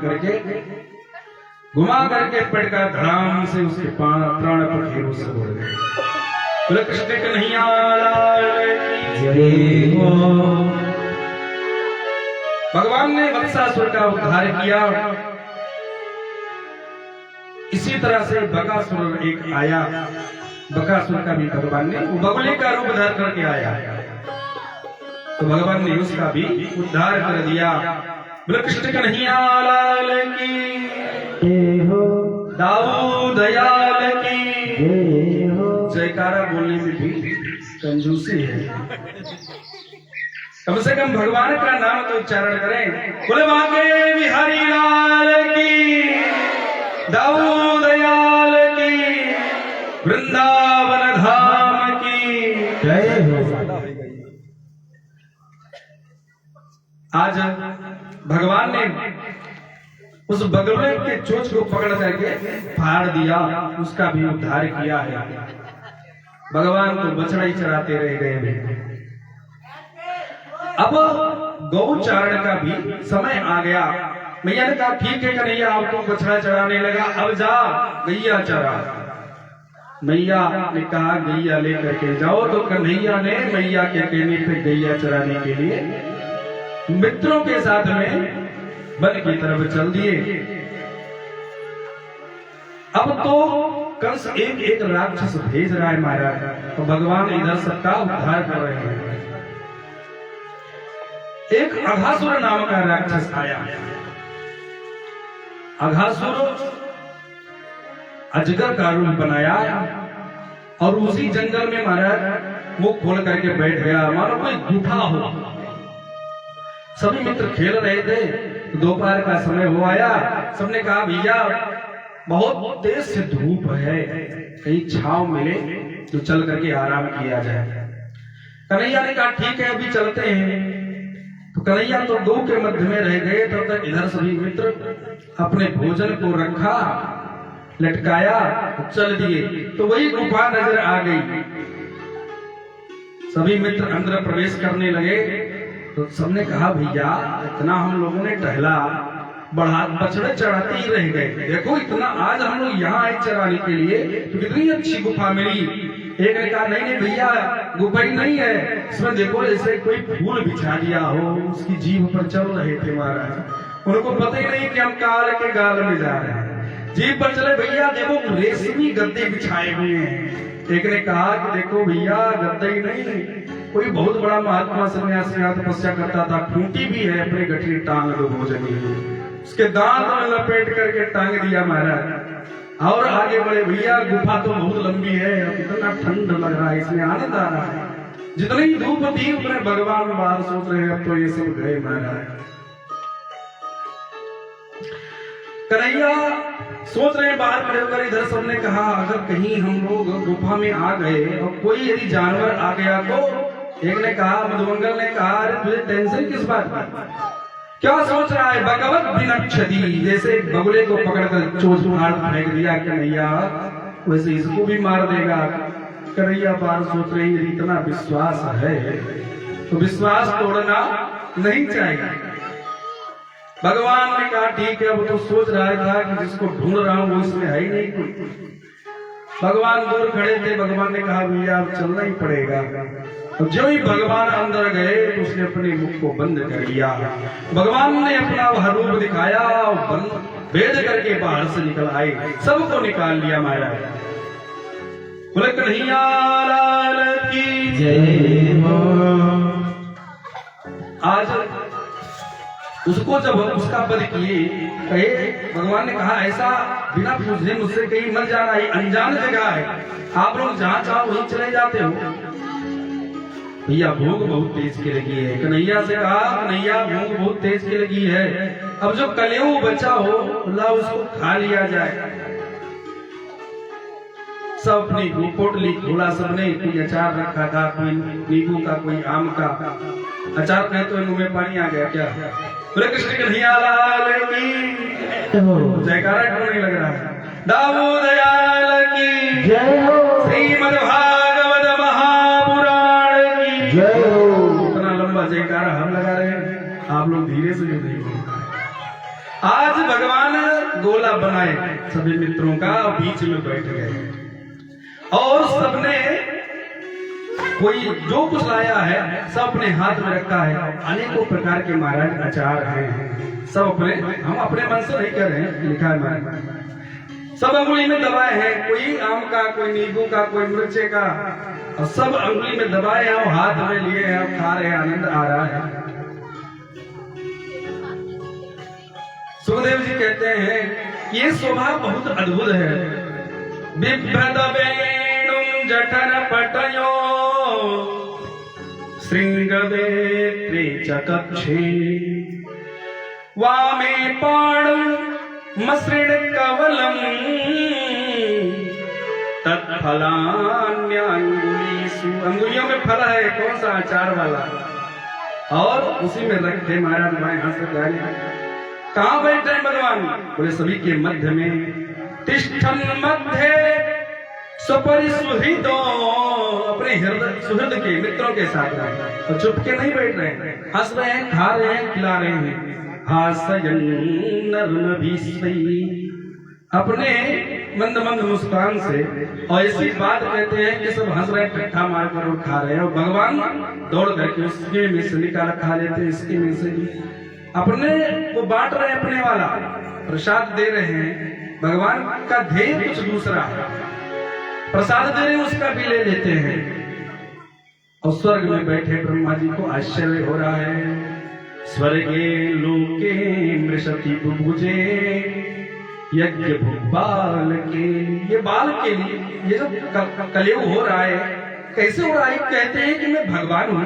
करके पटका, धड़ाम से उसके प्राण पखेरु से उड़ गए। बोले कृष्ण कन्हैया लाल की जय हो। भगवान ने वत्सासुर का उद्धार किया। इसी तरह से बकासुर एक आया, बकासुर का भी भगवान ने बगुले का रूप धारण करके आया, तो भगवान ने उसका भी उद्धार कर दिया। बोले कृष्ण कन्हैया लाल की जय हो, दाऊ दयाल की जय हो। जयकारा बोलने में भी कंजूसी है, कम से कम भगवान का नाम तो उच्चारण करें। बोले बांके बिहारी लाल की, दाऊ दयाल की, वृंदावन धाम की जय हो। आज भगवान ने उस बगुले के चोंच को पकड़ करके फाड़ दिया, उसका भी उद्धार किया है। भगवान तो बछड़ा ही चराते रह गए। अब गौचारण का भी समय आ गया। मैया ने कहा ठीक है कन्हैया, आपको बछड़ा चराने लगा, अब जा गैया चरा। मैया ने कहा गैया लेकर के जाओ, तो कन्हैया ने मैया के कहने पे गैया चराने के लिए मित्रों के साथ में वन की तरफ चल दिए। अब तो कंस एक एक राक्षस भेज रहा है महाराज, तो भगवान इधर सबका उद्धार कर रहे हैं। एक अघासुर नाम का राक्षस आया। अघासुर अजगर का रूप बनाया और उसी जंगल में महाराज मुंह खोल करके बैठ गया, मानो कोई गुफा हो। सभी मित्र खेल रहे थे, दोपहर का समय हो आया। सबने कहा भैया बहुत तेज से धूप है, कहीं छांव मिले तो चल करके आराम किया जाए। कन्हैया ने कहा ठीक है अभी चलते हैं। तो कन्हैया तो दो के मध्य में रह गए, तब तक इधर सभी मित्र अपने भोजन को रखा, लटकाया, चल दिए। तो वही गुफा नजर आ गई। सभी मित्र अंदर प्रवेश करने लगे, तो सबने कहा भैया इतना हम लोगों ने टहला, बढ़ा बछड़े चढ़ाते ही रह गए, देखो इतना आज हम लोग यहाँ आए चराने के लिए, तो कितनी अच्छी गुफा मिली। एक ने कहा नहीं भैया गुफा ही नहीं है, इसमें देखो ऐसे कोई फूल बिछा दिया हो। उसकी जीभ पर चल रहे थे महाराज, उनको पता ही नहीं कि हम काल के गाल में जा रहे हैं। जीभ पर चले भैया देखो रेशमी गद्दे बिछाए हुए हैं। एक ने कहा कि देखो भैया गद्दे ही नहीं, कोई बहुत बड़ा महात्मा सन्यासी यहाँ तपस्या करता था, खूंटी भी है, अपने गठरी टांग दो भोजन में, उसके दांत में लपेट करके टांग दिया महाराज। और आगे बढ़े भैया गुफा तो बहुत लंबी है, इतना ठंड लग रहा है, इसमें आनंद आ रहा है। जितनी धूप थी उतने भगवान बाहर सोच रहे हैं, अब तो ये सब गए महाराज। कन्हैया सोच रहे बाहर खड़े होकर, इधर सबने कहा अगर कहीं हम लोग गुफा में आ गए और कोई यदि जानवर आ गया तो। एक ने कहा, मधुमंगल ने कहा अरे तुझे टेंशन किस बात की, क्या सोच रहा है? भगवत विनक्षति, जैसे बगुले को पकड़कर चोंच फाड़ फेंक दिया कन्हैया, वैसे इसको भी मार देगा। कन्हैया बार सोच रही इतना विश्वास है तो विश्वास तोड़ना नहीं चाहिए। भगवान ने कहा ठीक है, वो तो सोच रहा था कि जिसको ढूंढ रहा हूं वो इसमें है ही नहीं कोई। भगवान दूर खड़े थे। भगवान ने कहा भैया अब चलना ही पड़ेगा। तो जो ही भगवान अंदर गए तो उसने अपने मुख को बंद कर लिया। भगवान ने अपना वह रूप दिखाया और बंद भेद करके बाहर से निकल आए, सबको निकाल लिया महाराज। बोले कन्हैया लाल की जय हो। आज उसको जब उसका पद किए कहे, भगवान ने कहा ऐसा बिना पूछे मुझसे कहीं मत जाना, ये अनजान जगह है, आप लोग जहाँ चाहो वहीं चले जाते हो। भैया भूख बहुत तेज की लगी है। कन्हैया से कहा कन्हैया भूख बहुत तेज की लगी है, अब जो कलेऊ बचा हो अल्लाह उसको खा लिया जाए। सब अपनी पोटली खोला, सबने कोई अचार रखा था, कोई नींबू का, कोई आम का। अचार कहे तो मुंह में पानी आ गया क्या? बोले कृष्ण कन्हैया लाल की जयकारा क्यों नहीं लग रहा है? दाऊद दयाल की जय हो। श्रीमद् भागवत महापुराण की जय हो। इतना लंबा जयकारा हम लगा रहे हैं, आप लोग धीरे से जो नहीं बोल रहे। आज भगवान गोला बनाए सभी मित्रों का, बीच में बैठ गए और सबने कोई जो कुछ लाया है सब अपने हाथ में रखा है। अनेकों प्रकार के महाराज अचार हैं, सब अपने, हम अपने मन से नहीं कर रहे हैं, लिखा है महाराज। सब अंगुली में दबाए हैं, कोई आम का, कोई नींबू का, कोई मिर्चे का, और सब अंगुली में दबाए हैं और हाथ में लिए हैं, खा रहे हैं, आनंद आ रहा है। सुखदेव जी कहते हैं कि ये शोभा बहुत अद्भुत है। बिभ्रद वेणुं जठर पटयो श्रृंगवेत्रे च कक्षे वामे पाणौ मसृण कवलम तत्फलान्यांगुलीषु, अंगुलियों में फल है कौन सा? अचार वाला, और उसी में रखे महाराज बाएं हाथ से डाले। कहाँ बैठे हैं भगवान? बोले सभी के मध्य में। तिष्ठन मध्य स्वपरिसुहृदो, अपने हृदय सुहृद के मित्रों के साथ में, और चुप के नहीं बैठ रहे हैं, हंस रहे हैं, खा रहे हैं, खिला रहे हैं। हासयन् नर्मभिस्वै, अपने मंद मंद मुस्कान से, और ऐसी बात कहते हैं कि सब हंस रहे हैं, ठट्ठा मार कर और खा रहे हैं, और भगवान दौड़ करके उसके में से निकाल खा लेते हैं, इसके में से भी अपने वो बांट रहे हैं, अपने वाला प्रसाद दे रहे हैं। भगवान का ध्येय कुछ दूसरा है, प्रसाद दे रहे हैं उसका भी ले लेते हैं। और स्वर्ग में बैठे ब्रह्मा जी को आश्चर्य हो रहा है। स्वर्गे लोके मृषति बुभुजे यज्ञ बाल के, ये बाल के लिए ये जो कलयुग हो रहा है कैसे हो रहा है? कहते हैं कि मैं भगवान हूं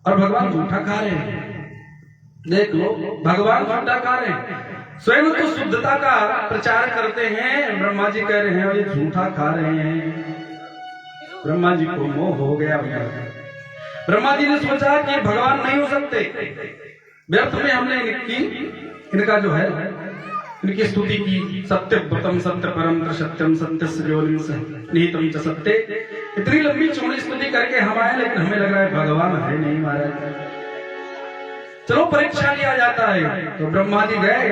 और भगवान झूठा खा रहे हैं। देख लो, भगवान झूठा खा रहे हैं, स्वयं तो शुद्धता का प्रचार करते हैं। ब्रह्मा जी कह रहे हैं और ये झूठा खा रहे हैं। ब्रह्मा जी को मोह हो गया। ब्रह्मा जी ने सोचा कि भगवान नहीं हो सकते, व्यर्थ में हमने इनका जो है इनकी स्तुति की। सत्य व्रतम सत्य परम सत्यम सत्य निहितम च सत्य, इतनी लंबी चौड़ी स्तुति करके हम आए, लेकिन हमें लग रहा है भगवान है नहीं महाराज। चलो परीक्षा लिया जाता है। तो ब्रह्मा जी गए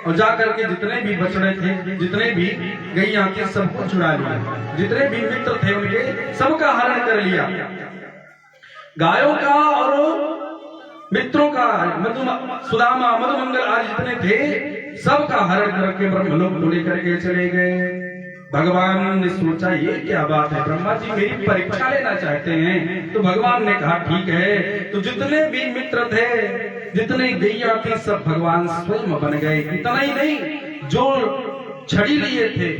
और जाकर के जितने भी बछड़े थे, जितने भी गैया थी, सबको चुरा लिया। जितने भी मित्र थे उनके सबका हरण कर लिया। गायों का और मित्रों का, सुदामा मधुमंगल आदि जितने थे सबका हरण करके ब्रह्मलोक को लेकर के चले गए। भगवान ने सोचा ये क्या बात है, ब्रह्मा जी मेरी परीक्षा लेना चाहते हैं। तो भगवान ने कहा ठीक है। तो जितने भी मित्र थे, जितने गैया थी, सब भगवान स्वयं बन गए। इतना ही नहीं, जो छड़ी लिए थे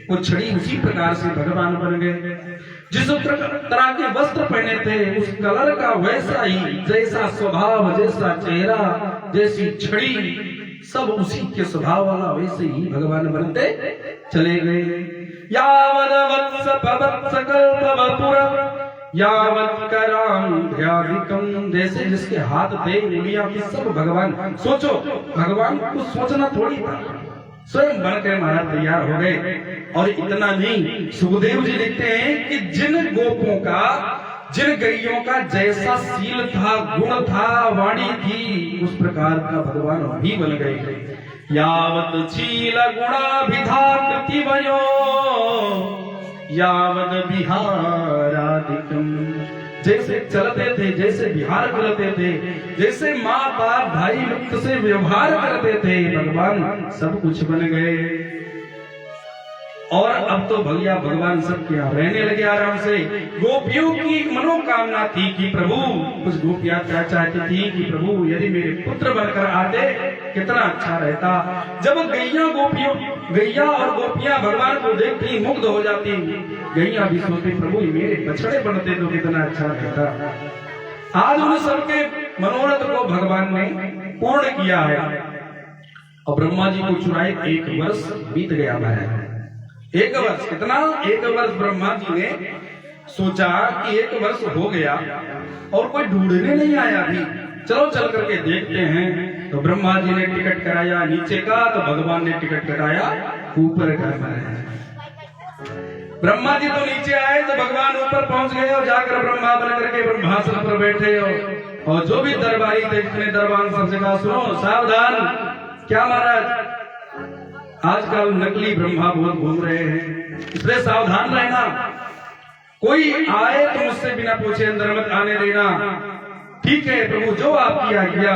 वो छड़ी उसी प्रकार से भगवान बन गए। जिस तरह के वस्त्र पहने थे उस कलर का वैसा ही, जैसा स्वभाव, जैसा चेहरा, जैसी छड़ी, सब उसी के स्वभाव वाला वैसे ही भगवान बनते चले गए। यावद वत्स भवत्स कल्पवपुर यावत कराम, जैसे जिसके हाथ थे, उंगलियां थी, सब भगवान। सोचो, भगवान को सोचना थोड़ी था, स्वयं बनकर महाराज तैयार हो गए। और इतना नहीं, सुखदेव जी लिखते हैं कि जिन गोपों का, जिन गैयों का जैसा सील था, गुण था, वाणी थी, उस प्रकार का भगवान भी बन गए। यावत शील गुणाभिधा कृतिवयो यावद विहारादिकम। जैसे चलते थे, जैसे विहार करते थे, जैसे माँ बाप भाई मुक्त से व्यवहार करते थे, भगवान सब कुछ बन गए। और अब तो भैया भगवान सबके यहाँ रहने लगे आराम से। गोपियों की एक मनोकामना थी कि प्रभु, कुछ गोपियां क्या चाहती थी कि प्रभु यदि मेरे पुत्र बनकर आते कितना अच्छा रहता। जब गैया और गोपियां भगवान को देखती मुग्ध हो जाती। गैया भी सोचती प्रभु मेरे बछड़े बनते तो कितना अच्छा रहता। आज उन सबके मनोरथ को भगवान ने पूर्ण किया है। और ब्रह्मा जी को चुराए 1 वर्ष बीत गया है। 1 वर्ष कितना? 1 वर्ष ब्रह्मा जी ने सोचा कि 1 वर्ष हो गया और कोई ढूंढने नहीं आया भी, चलो चल करके देखते हैं। तो ब्रह्मा जी ने टिकट कराया नीचे का, तो भगवान ने टिकट कराया ऊपर का। ब्रह्मा जी तो नीचे आए तो भगवान ऊपर पहुंच गए और जाकर ब्रह्मा बन करके ब्रह्मासन पर बैठे। और जो भी दरबारी थे अपने दरबार सबसे कहा सुनो सावधान, क्या महाराज आजकल नकली ब्रह्मा बहुत घूम रहे हैं, इसलिए सावधान रहना। कोई आए तो मुझसे बिना पूछे अंदर मत आने देना। ठीक है प्रभु, जो आपकी आज्ञा।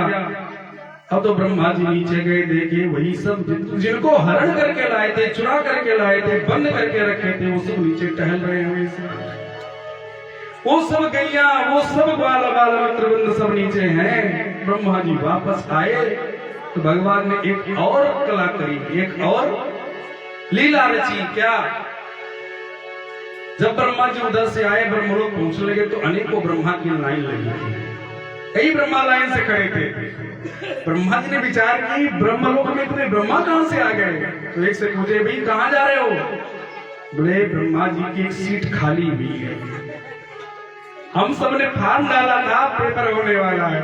अब तो ब्रह्मा जी नीचे गए, देखे वही सब जिनको हरण करके लाए थे, चुरा करके लाए थे, बंद करके रखे थे, वो सब नीचे टहल रहे हुए। वो सब गैया, वो सब बाल बाल मित्रवृंद सब नीचे हैं। ब्रह्मा जी वापस आए तो भगवान ने एक और कला करी, एक और लीला रची। क्या? जब ब्रह्मा जी उधर से आए, ब्रह्मलोक पहुंचने लगे तो अनेकों ब्रह्मा की लाइन लगी थी। कई ब्रह्मा लाइन से खड़े थे। ब्रह्मा जी ने विचार की ब्रह्मलोक में इतने ब्रह्मा कहां से आ गए? तो एक से पूछे भाई कहां जा रहे हो? बोले ब्रह्मा जी की एक सीट खाली हुई है, हम सब ने फॉर्म डाला था, पेपर होने वाला है,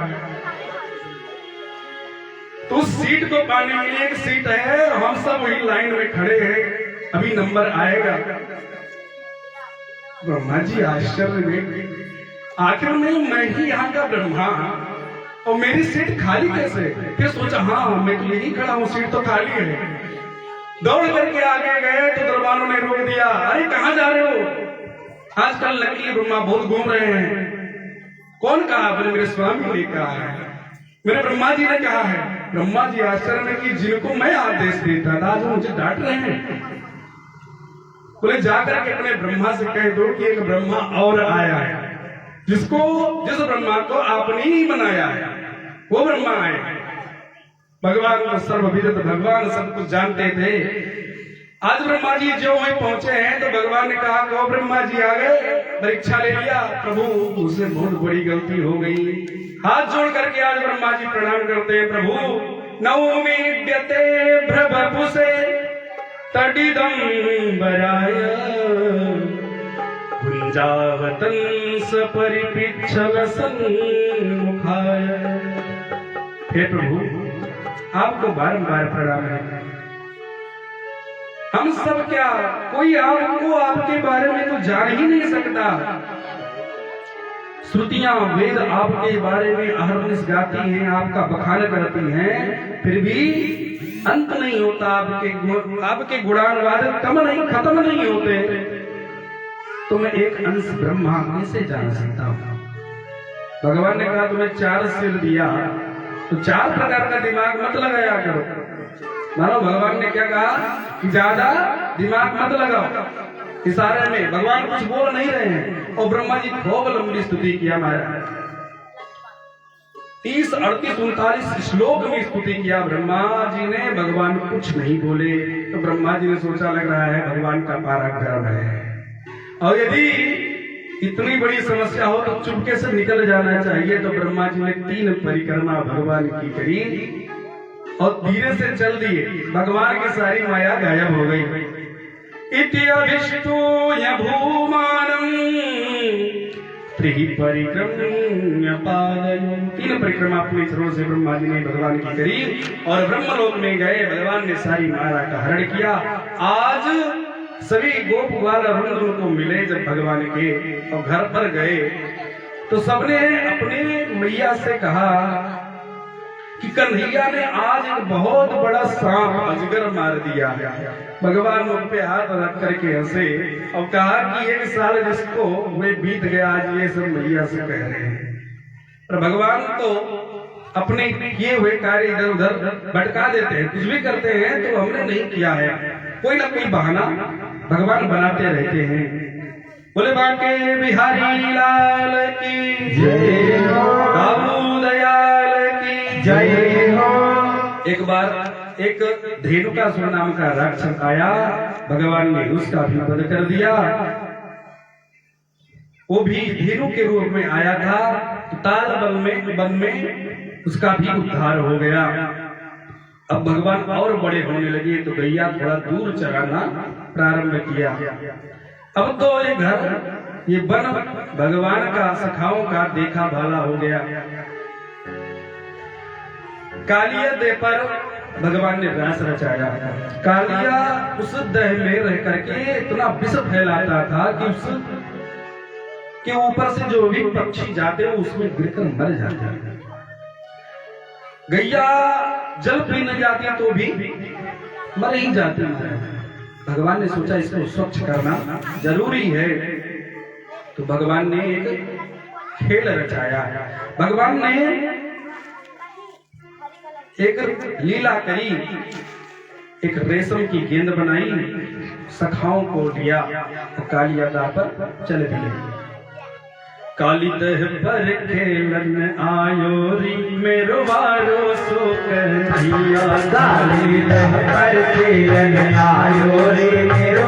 तो उस सीट को पाने के लिए एक सीट है, हम सब वही लाइन में खड़े हैं, अभी नंबर आएगा। ब्रह्मा जी आश्चर्य में, आखिर में मैं ही यहाँ का ब्रह्मा और मेरी सीट खाली कैसे? फिर सोचा हाँ मैं तो यही खड़ा हूँ, सीट तो खाली है। दौड़ करके आगे गए तो दरबारों ने रोक दिया, अरे कहाँ जा रहे हो? आजकल नकली ब्रह्मा बहुत घूम रहे हैं। कौन कहा? बोले मेरे स्वामी ने कहा है, मेरे ब्रह्मा जी ने कहा है। ब्रह्मा जी आश्चर्य में कि जिनको मैं आदेश देता था आज मुझे डांट रहे हैं। बोले जाकर के अपने ब्रह्मा से कह दो कि एक ब्रह्मा और आया है, जिस ब्रह्मा को आपने ही बनाया है वो ब्रह्मा है। भगवान को सर्वविदित, भगवान सब कुछ जानते थे। आज ब्रह्मा जी जो वहीं पहुंचे हैं तो भगवान ने कहा कि वो ब्रह्मा जी आ गए, परीक्षा ले लिया। प्रभु उससे बहुत बड़ी गलती हो गई। हाथ जोड़ करके आज ब्रह्मा जी प्रणाम करते हैं। प्रभु नवमी व्यते भ्रभपुसे तडिदं बराय कुंजावतन सपरिपिच्छल सन्मुखाय। हे प्रभु आपको बारंबार प्रणाम है। हम सब क्या, कोई आपको आपके बारे में तो जान ही नहीं सकता। श्रुतियां वेद आपके बारे में अहरनिश गाती हैं, आपका बखान करती हैं, फिर भी अंत नहीं होता। आपके गुणानुवाद खत्म नहीं होते। तो मैं एक अंश ब्रह्मा कैसे जान सकता हूँ? भगवान ने कहा तुम्हें 4 सिर दिया तो 4 प्रकार का दिमाग मत लगाया करो। मानो भगवान ने क्या कहा कि ज्यादा दिमाग मत लगाओ। इशारे में भगवान कुछ बोल नहीं रहे हैं और ब्रह्मा जी खूब लंबी स्तुति किया महाराज। 30, 38, 39 श्लोक में स्तुति किया ब्रह्मा जी ने। भगवान कुछ नहीं बोले तो ब्रह्मा जी ने सोचा लग रहा है भगवान का पारा गर्म है, और यदि इतनी बड़ी समस्या हो तो चुपके से निकल जाना चाहिए। तो ब्रह्मा जी ने 3 परिक्रमा भगवान की करी और धीरे से चल दिए। भगवान की सारी माया गायब हो गई। इति अभिष्टूय भूमानं त्रिहि परिक्रम्य पादयो। 3 परिक्रमा अपने चरणों से ब्रह्मा जी ने भगवान की करी और ब्रह्मलोक में गए। भगवान ने सारी माया का हरण किया। आज सभी गोप ग्वाल वृंद उनको मिले जब भगवान के, और घर पर गए तो सबने अपने मैया से कहा कि कन्हैया ने आज एक बहुत बड़ा सांप अजगर मार दिया। भगवान मुख पे हाथ रख करके हंसे और कहा कि 1 साल जिसको वे बीत गया, आज ये सब मैया से कह रहे हैं। पर भगवान तो अपने किए हुए कार्य इधर उधर भटका देते हैं, कुछ भी करते हैं तो हमने नहीं किया है, कोई ना कोई बहाना भगवान बनाते रहते हैं। बोले बांके बिहारी लाल की जय हो, बाबू दयाल की जय हो। एक बार एक धेनुकासुर नाम का राक्षस आया, भगवान ने उसका भी वध कर दिया। वो भी धेनु के रूप में आया था, तो ताल वन में उसका भी उद्धार हो गया। अब भगवान और बड़े होने लगे तो गैया थोड़ा दूर चराना प्रारंभ किया। अब तो ये घर, ये वन भगवान का सखाओं का देखा भाला हो गया। कालिया दे पर भगवान ने रास रचाया। कालिया उस दह में रह करके इतना विष फैलाता था कि उस के ऊपर से जो भी पक्षी जाते वो उसमें गिरकर मर जाते। गैया जल पीने जाती तो भी मर ही जाती है। भगवान ने सोचा इसको स्वच्छ करना जरूरी है, तो भगवान ने एक खेल रचाया। भगवान ने एक लीला करी, एक रेशम की गेंद बनाई, सखाओं को दिया और कालिया दा पर चल दिए। काली दह पर खेलन आयो री मेरो वारो सो कन्हैया। काली दह पर खेलन आयो रे मेरो